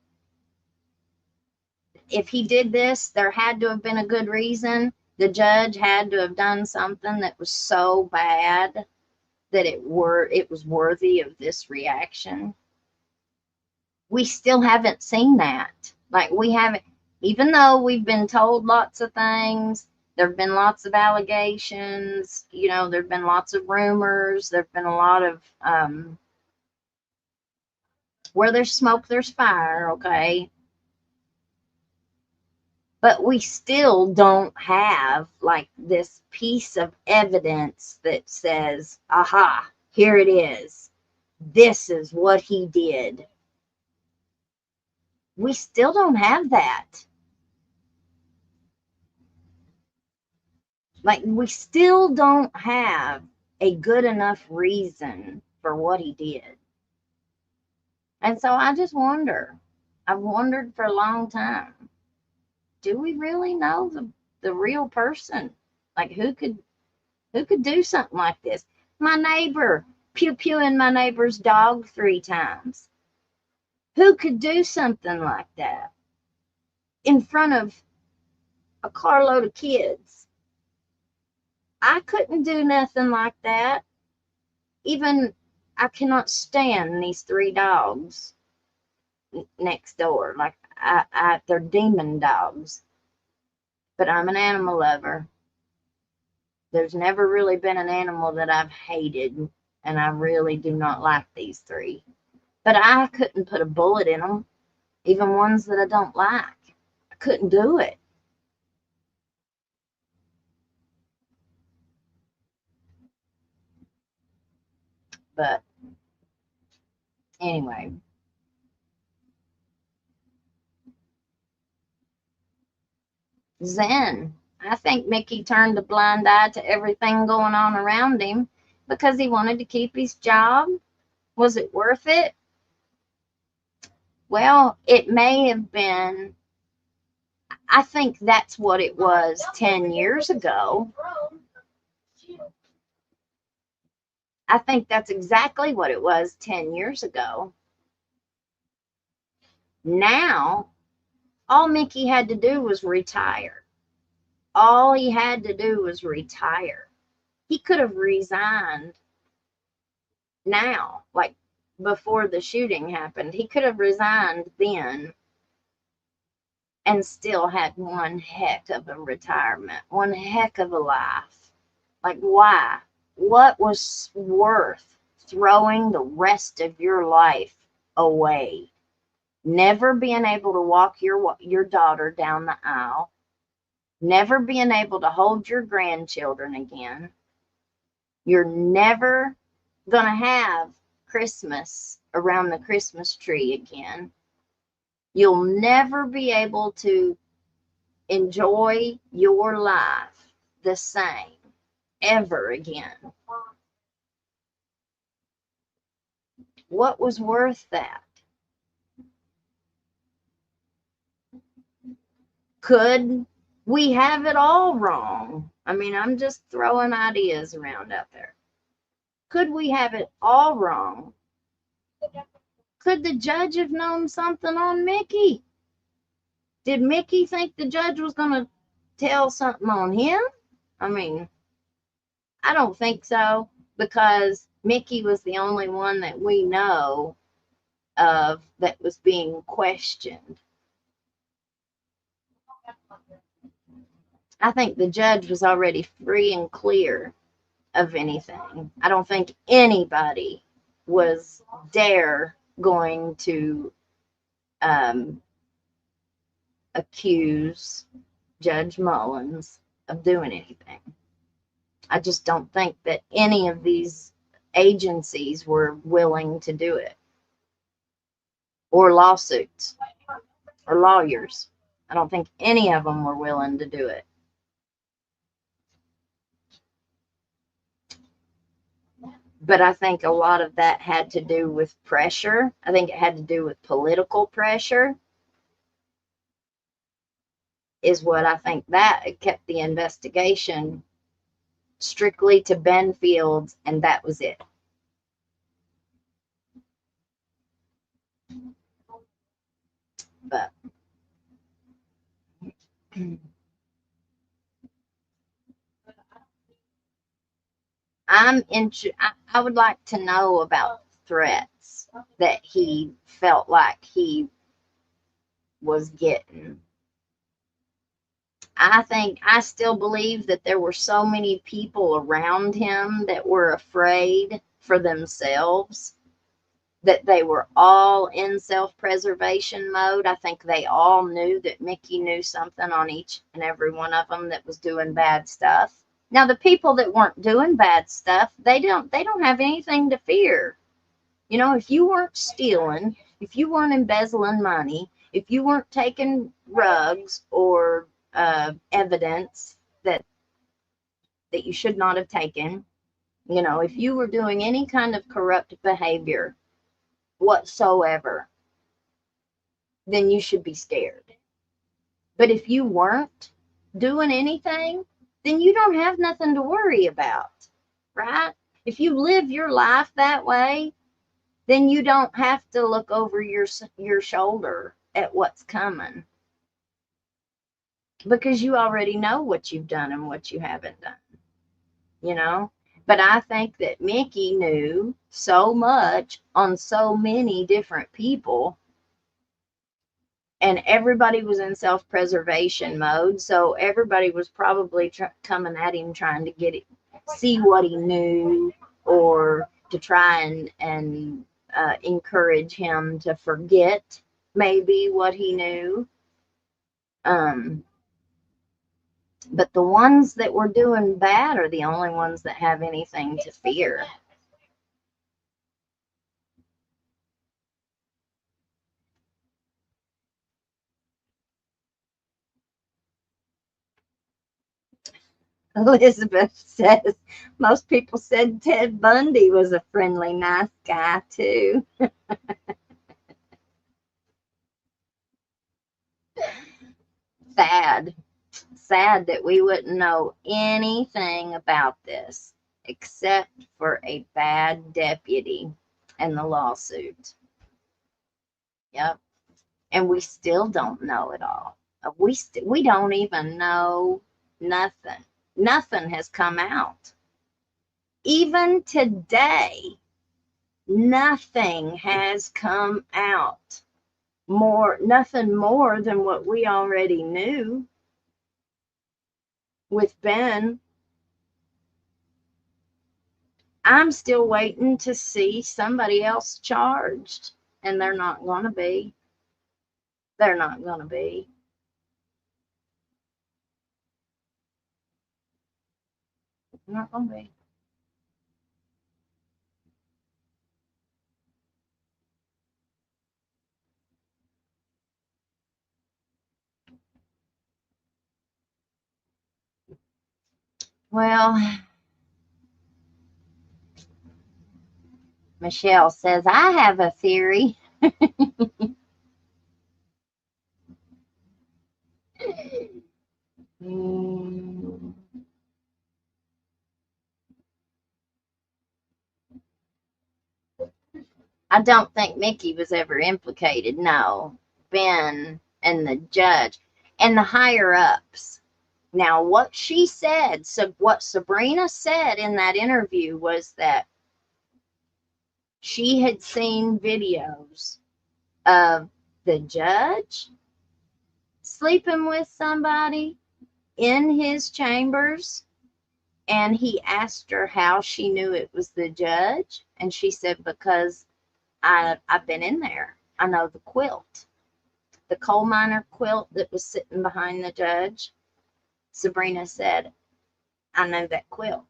If he did this, there had to have been a good reason. The judge had to have done something that was so bad that it was worthy of this reaction. We still haven't seen that. Like, we haven't, even though we've been told lots of things, there have been lots of allegations, there have been lots of rumors, there have been a lot of, where there's smoke, there's fire, okay? But we still don't have like this piece of evidence that says, aha, here it is. This is what he did. We still don't have that. Like, we still don't have a good enough reason for what he did. And so I just wonder. I've wondered for a long time. Do we really know the real person? Like, who could do something like this? My neighbor pew-pewing my neighbor's dog 3 times. Who could do something like that in front of a carload of kids? I couldn't do nothing like that. Even I cannot stand these 3 dogs next door. Like, they're demon dogs. But I'm an animal lover. There's never really been an animal that I've hated, and I really do not like these 3. But I couldn't put a bullet in them, even ones that I don't like. I couldn't do it. But anyway. Zen. I think Mickey turned a blind eye to everything going on around him because he wanted to keep his job. Was it worth it? Well, it may have been. I think that's what it was 10 years ago. I think that's exactly what it was 10 years ago. Now, all Mickey had to do was retire. All he had to do was retire. He could have resigned now, like before the shooting happened. He could have resigned then and still had one heck of a retirement, one heck of a life. Like, why? What was worth throwing the rest of your life away never being able to walk your daughter down the aisle, never being able to hold your grandchildren again. You're never going to have Christmas around the Christmas tree again. You'll never be able to enjoy your life the same ever again. What was worth that? Could we have it all wrong? I mean, I'm just throwing ideas around out there. Could we have it all wrong? Could the judge have known something on Mickey? Did Mickey think the judge was going to tell something on him? I mean, I don't think so, because Mickey was the only one that we know of that was being questioned. I think the judge was already free and clear of anything. I don't think anybody was going to accuse Judge Mullins of doing anything. I just don't think that any of these agencies were willing to do it, or lawsuits, or lawyers. I don't think any of them were willing to do it. But I think a lot of that had to do with pressure. I think it had to do with political pressure, is what I think that kept the investigation strictly to Ben Fields, and that was it. But I would like to know about threats that he felt like he was getting. I still believe that there were so many people around him that were afraid for themselves, that they were all in self-preservation mode. I think they all knew that Mickey knew something on each and every one of them that was doing bad stuff. Now, the people that weren't doing bad stuff, they don't have anything to fear. You know, if you weren't stealing, if you weren't embezzling money, if you weren't taking rugs or evidence that you should not have taken, you know, if you were doing any kind of corrupt behavior whatsoever, then you should be scared. But if you weren't doing anything, then you don't have nothing to worry about, right? If you live your life that way, then you don't have to look over your shoulder at what's coming, because you already know what you've done and what you haven't done, you know? But I think that Mickey knew so much on so many different people, and everybody was in self-preservation mode. So everybody was probably coming at him, trying to see what he knew, or to try and encourage him to forget maybe what he knew. But the ones that were doing bad are the only ones that have anything to fear. Elizabeth says, most people said Ted Bundy was a friendly, nice guy, too. Sad that we wouldn't know anything about this except for a bad deputy and the lawsuit. Yep. And we still don't know it all. We don't even know nothing. Nothing has come out. Even today, nothing has come out. Nothing more than what we already knew with Ben. I'm still waiting to see somebody else charged, and they're not going to be. They're not going to be. They're not going to be. Well, Michelle says, I have a theory. I don't think Mickey was ever implicated. No, Ben and the judge and the higher ups. Now, what she said, so what Sabrina said in that interview was that she had seen videos of the judge sleeping with somebody in his chambers, and he asked her how she knew it was the judge, and she said, because I've been in there. I know the quilt, the coal miner quilt that was sitting behind the judge. Sabrina said, I know that quilt.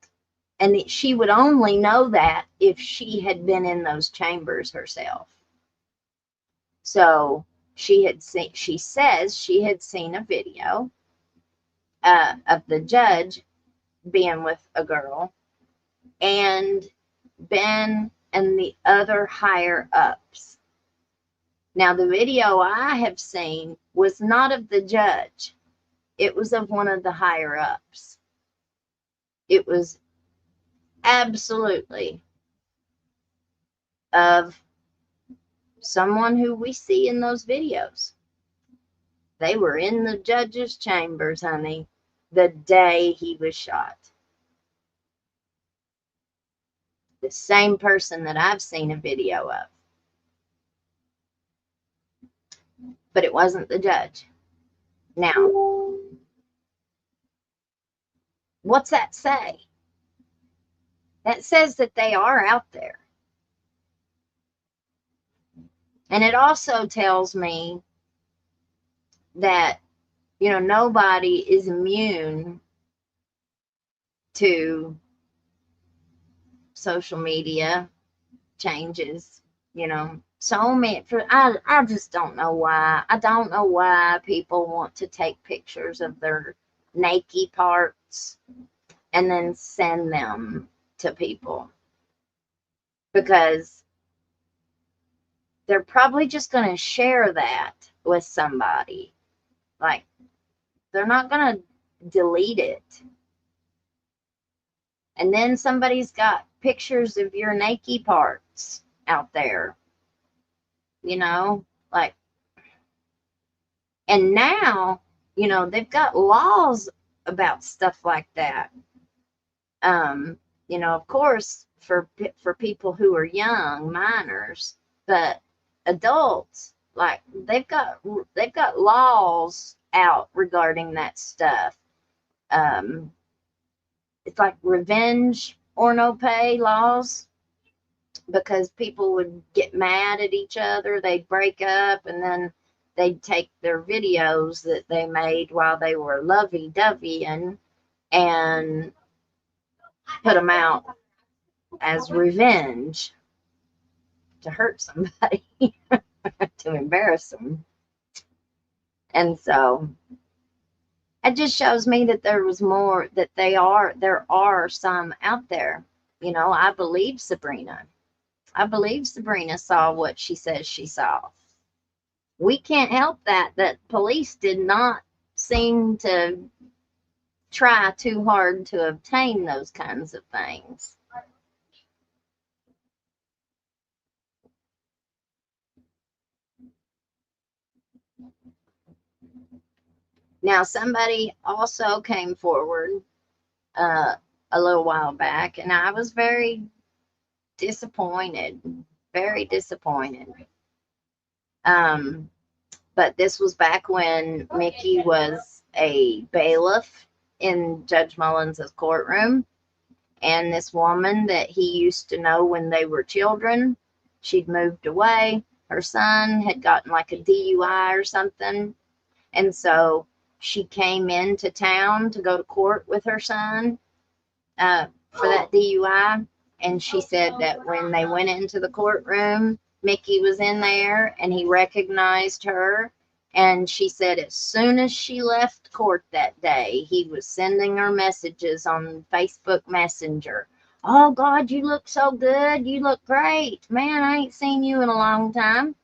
And she would only know that if she had been in those chambers herself. So she says she had seen a video of the judge being with a girl, and Ben and the other higher ups. Now, the video I have seen was not of the judge. It was of one of the higher ups. It was absolutely of someone who we see in those videos. They were in the judge's chambers, honey, the day he was shot. The same person that I've seen a video of. But it wasn't the judge. Now, what's that say? That says that they are out there. And it also tells me that, you know, nobody is immune to social media changes, you know. So many, I just don't know why. I don't know why people want to take pictures of their naked parts and then send them to people. Because they're probably just going to share that with somebody. Like, they're not going to delete it. And then somebody's got pictures of your naked parts out there. You know, like, and now, you know, they've got laws about stuff like that. You know, of course, for people who are young, minors, but adults, like, they've got laws out regarding that stuff. It's like revenge or no pay laws, because people would get mad at each other, they'd break up, and then they'd take their videos that they made while they were lovey-doveying and put them out as revenge to hurt somebody, to embarrass them. And so it just shows me that there was more, that there are some out there. You know, I believe Sabrina. I believe Sabrina saw what she says she saw. We can't help that police did not seem to try too hard to obtain those kinds of things. Now, somebody also came forward a little while back, and I was very disappointed, very disappointed. But this was back when Mickey was a bailiff in Judge Mullins' courtroom, and this woman that he used to know when they were children, she'd moved away, Her son had gotten like a DUI or something. And so she came into town to go to court with her son for that DUI. And she said that when they went into the courtroom, Mickey was in there and he recognized her. And she said as soon as she left court that day, he was sending her messages on Facebook Messenger. Oh, God, you look so good. You look great. Man, I ain't seen you in a long time.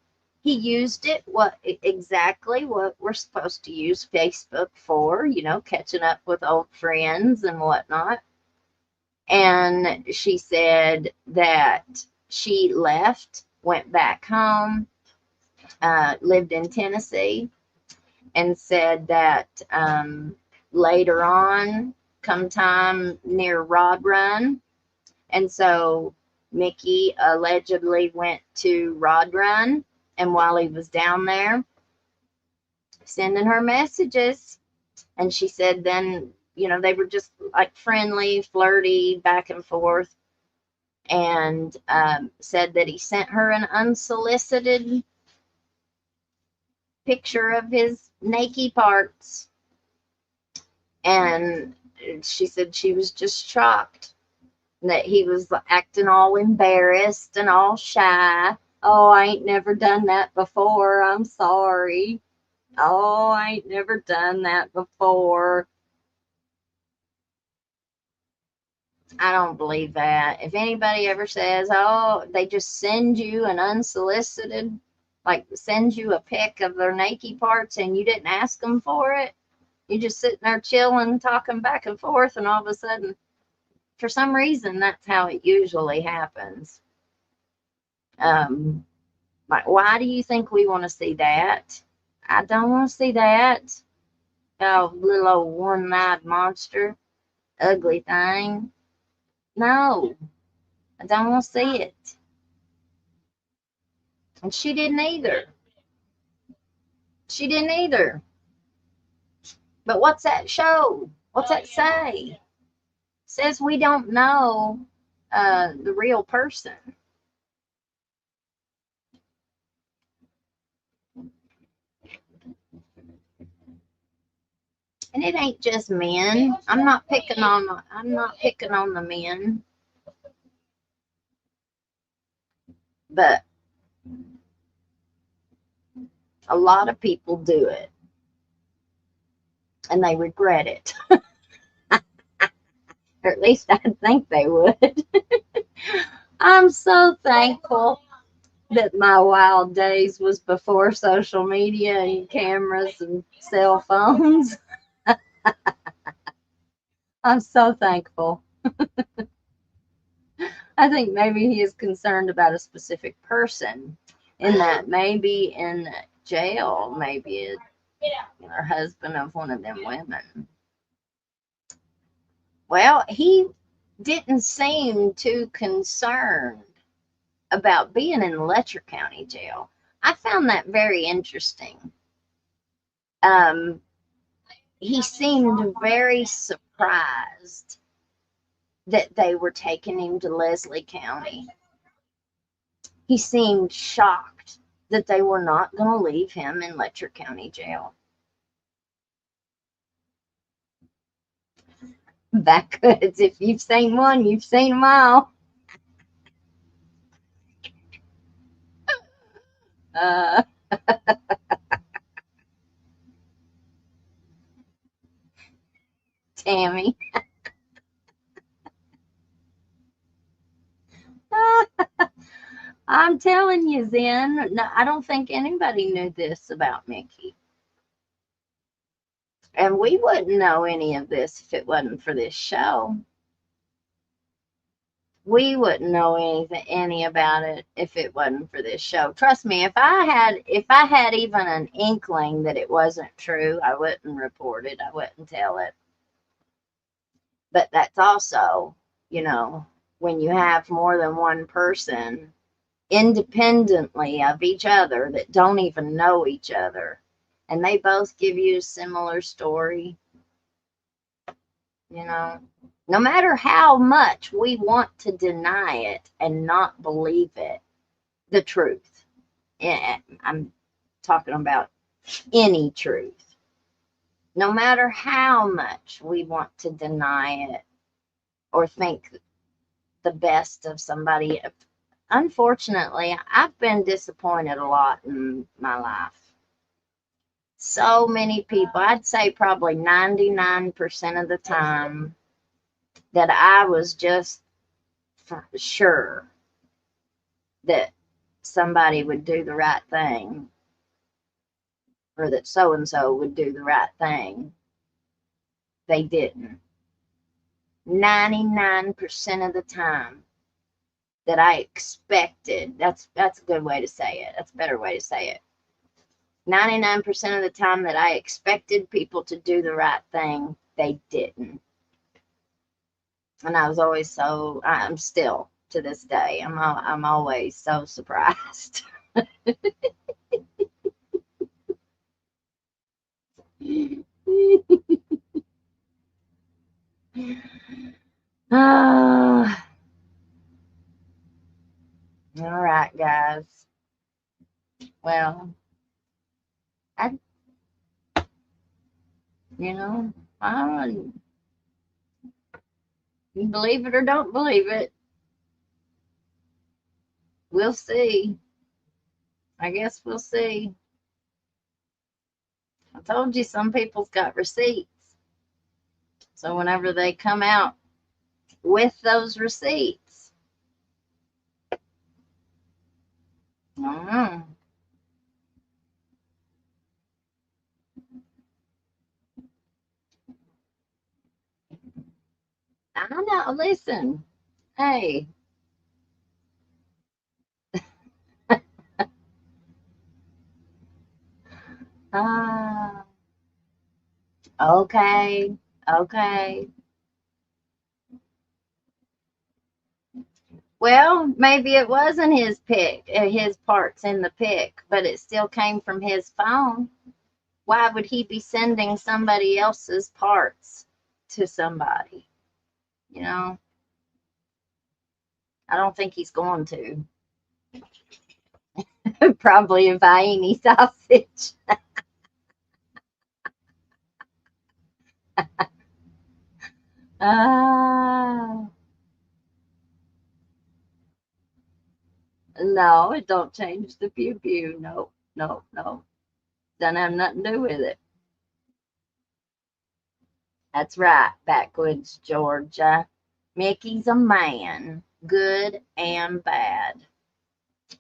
He used it exactly what we're supposed to use Facebook for, you know, catching up with old friends and whatnot. And she said that she left, went back home, lived in Tennessee, and said that later on, come time near Rod Run. And so Mickey allegedly went to Rod Run, and while he was down there sending her messages, and she said then, you know, they were just like friendly, flirty, back and forth, and said that he sent her an unsolicited picture of his naked parts. And she said she was just shocked that he was acting all embarrassed and all shy. Oh, I ain't never done that before. I'm sorry. Oh, I ain't never done that before. I don't believe that. If anybody ever says, oh, they just send you an unsolicited, like send you a pic of their naked parts and you didn't ask them for it, you're just sitting there chilling, talking back and forth, and all of a sudden, for some reason, that's how it usually happens. Like, why do you think we want to see that? I don't want to see that. Oh, little old one-eyed monster, ugly thing. No, I don't want to see it. And she didn't either. She didn't either. But what's that show? What's that say? It says we don't know the real person. And it ain't just men. I'm not picking on the men. But a lot of people do it. And they regret it. Or at least I think they would. I'm so thankful that my wild days was before social media and cameras and cell phones. I'm so thankful. I think maybe he is concerned about a specific person, in that maybe in jail, maybe a husband of one of them women. Well, he didn't seem too concerned about being in Letcher County Jail. I found that very interesting. He seemed very surprised that they were taking him to Leslie County. He seemed shocked that they were not going to leave him in Letcher County Jail. Backwoods, if you've seen one, you've seen them all. Tammy. I'm telling you, Zen, no, I don't think anybody knew this about Mickey. And we wouldn't know any of this if it wasn't for this show. We wouldn't know any about it if it wasn't for this show. Trust me, if I had even an inkling that it wasn't true, I wouldn't report it. I wouldn't tell it. But that's also, you know, when you have more than one person independently of each other that don't even know each other, and they both give you a similar story, you know, no matter how much we want to deny it and not believe it, the truth, I'm talking about any truth. No matter how much we want to deny it or think the best of somebody, unfortunately, I've been disappointed a lot in my life. So many people, I'd say probably 99% of the time, that I was just for sure that somebody would do the right thing, or that so and so would do the right thing. They didn't. 99% of the time that I expected, that's a good way to say it. That's a better way to say it. 99% of the time that I expected people to do the right thing, they didn't. And I was always I'm still to this day, I'm always so surprised. All right, guys. Well, I you believe it or don't believe it, we'll see. I guess we'll see. I told you some people's got receipts. So whenever they come out with those receipts, I don't know. I know. Listen, hey. Okay. Well, maybe it wasn't his pick, his parts in the pick, but it still came from his phone. Why would he be sending somebody else's parts to somebody? I don't think he's going to. Probably a Vienna sausage. No, it don't change the pew pew. No. Doesn't have nothing to do with it. That's right, backwoods Georgia. Mickey's a man, good and bad.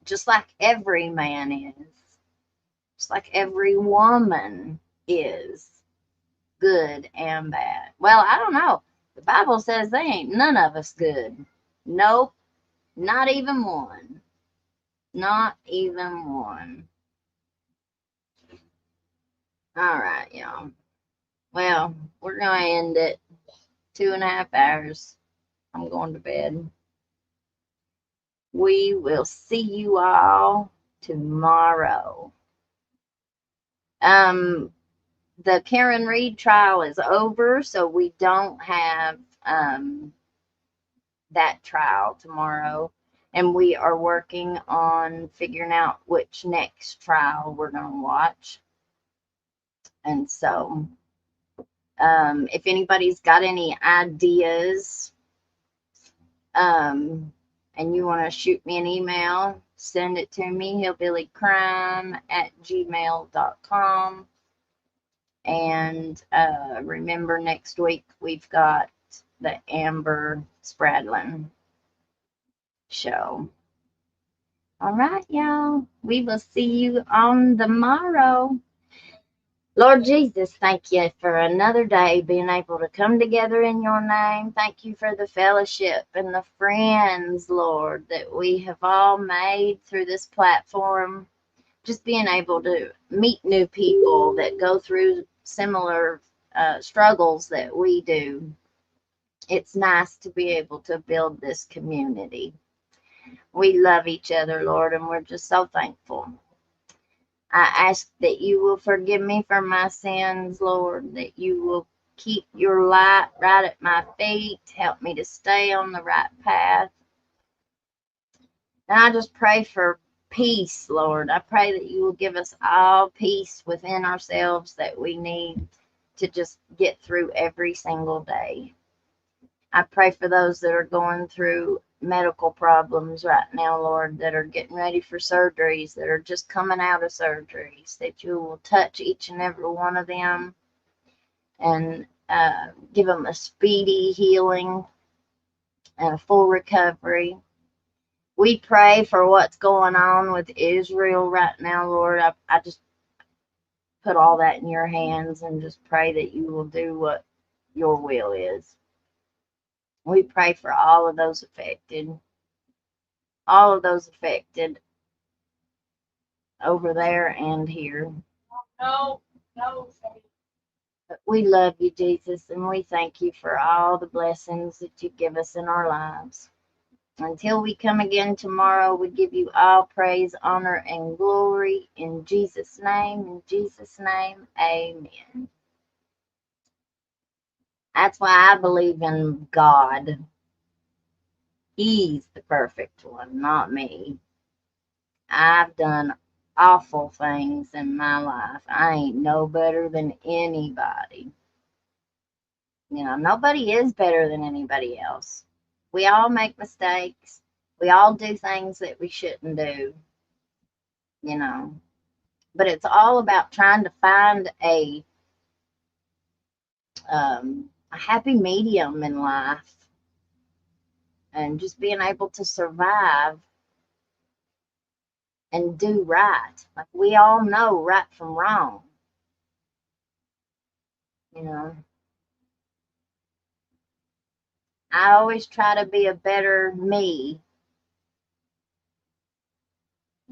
Just like every man is. Just like every woman is. Good and bad. Well, I don't know. The Bible says they ain't none of us good. Nope. Not even one. Not even one. All right, y'all. Well, we're going to end it. 2.5 hours. I'm going to bed. We will see you all tomorrow. The Karen Reed trial is over, so we don't have that trial tomorrow. And we are working on figuring out which next trial we're going to watch. And so, if anybody's got any ideas, and you want to shoot me an email, send it to me, hillbillycrime@gmail.com. And remember, next week we've got the Amber Spradlin show. All right, y'all. We will see you on the morrow. Lord Jesus, thank you for another day being able to come together in your name. Thank you for the fellowship and the friends, Lord, that we have all made through this platform. Just being able to meet new people that go through similar struggles that we do. It's nice to be able to build this community. We love each other, Lord, and we're just so thankful. I ask that you will forgive me for my sins, Lord, that you will keep your light right at my feet, help me to stay on the right path. And I just pray for peace, Lord. I pray that you will give us all peace within ourselves that we need to just get through every single day. I pray for those that are going through medical problems right now, Lord, that are getting ready for surgeries, that are just coming out of surgeries, that you will touch each and every one of them and give them a speedy healing and a full recovery. We pray for what's going on with Israel right now, Lord. I just put all that in your hands and just pray that you will do what your will is. We pray for all of those affected over there and here. No. But we love you, Jesus, and we thank you for all the blessings that you give us in our lives. Until we come again tomorrow, we give you all praise, honor, and glory in Jesus' name. In Jesus' name, amen. That's why I believe in God. He's the perfect one, not me. I've done awful things in my life. I ain't no better than anybody. You know, nobody is better than anybody else. We all make mistakes. We all do things that we shouldn't do, you know. But it's all about trying to find a happy medium in life and just being able to survive and do right. Like, we all know right from wrong, you know. I always try to be a better me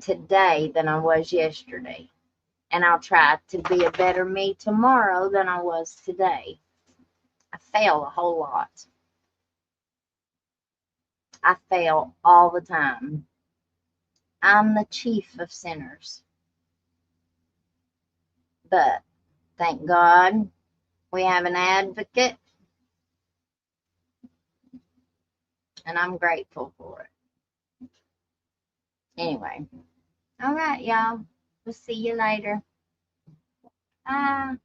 today than I was yesterday. And I'll try to be a better me tomorrow than I was today. I fail a whole lot. I fail all the time. I'm the chief of sinners. But thank God we have an advocate. And I'm grateful for it. Anyway. All right, y'all. We'll see you later. Bye.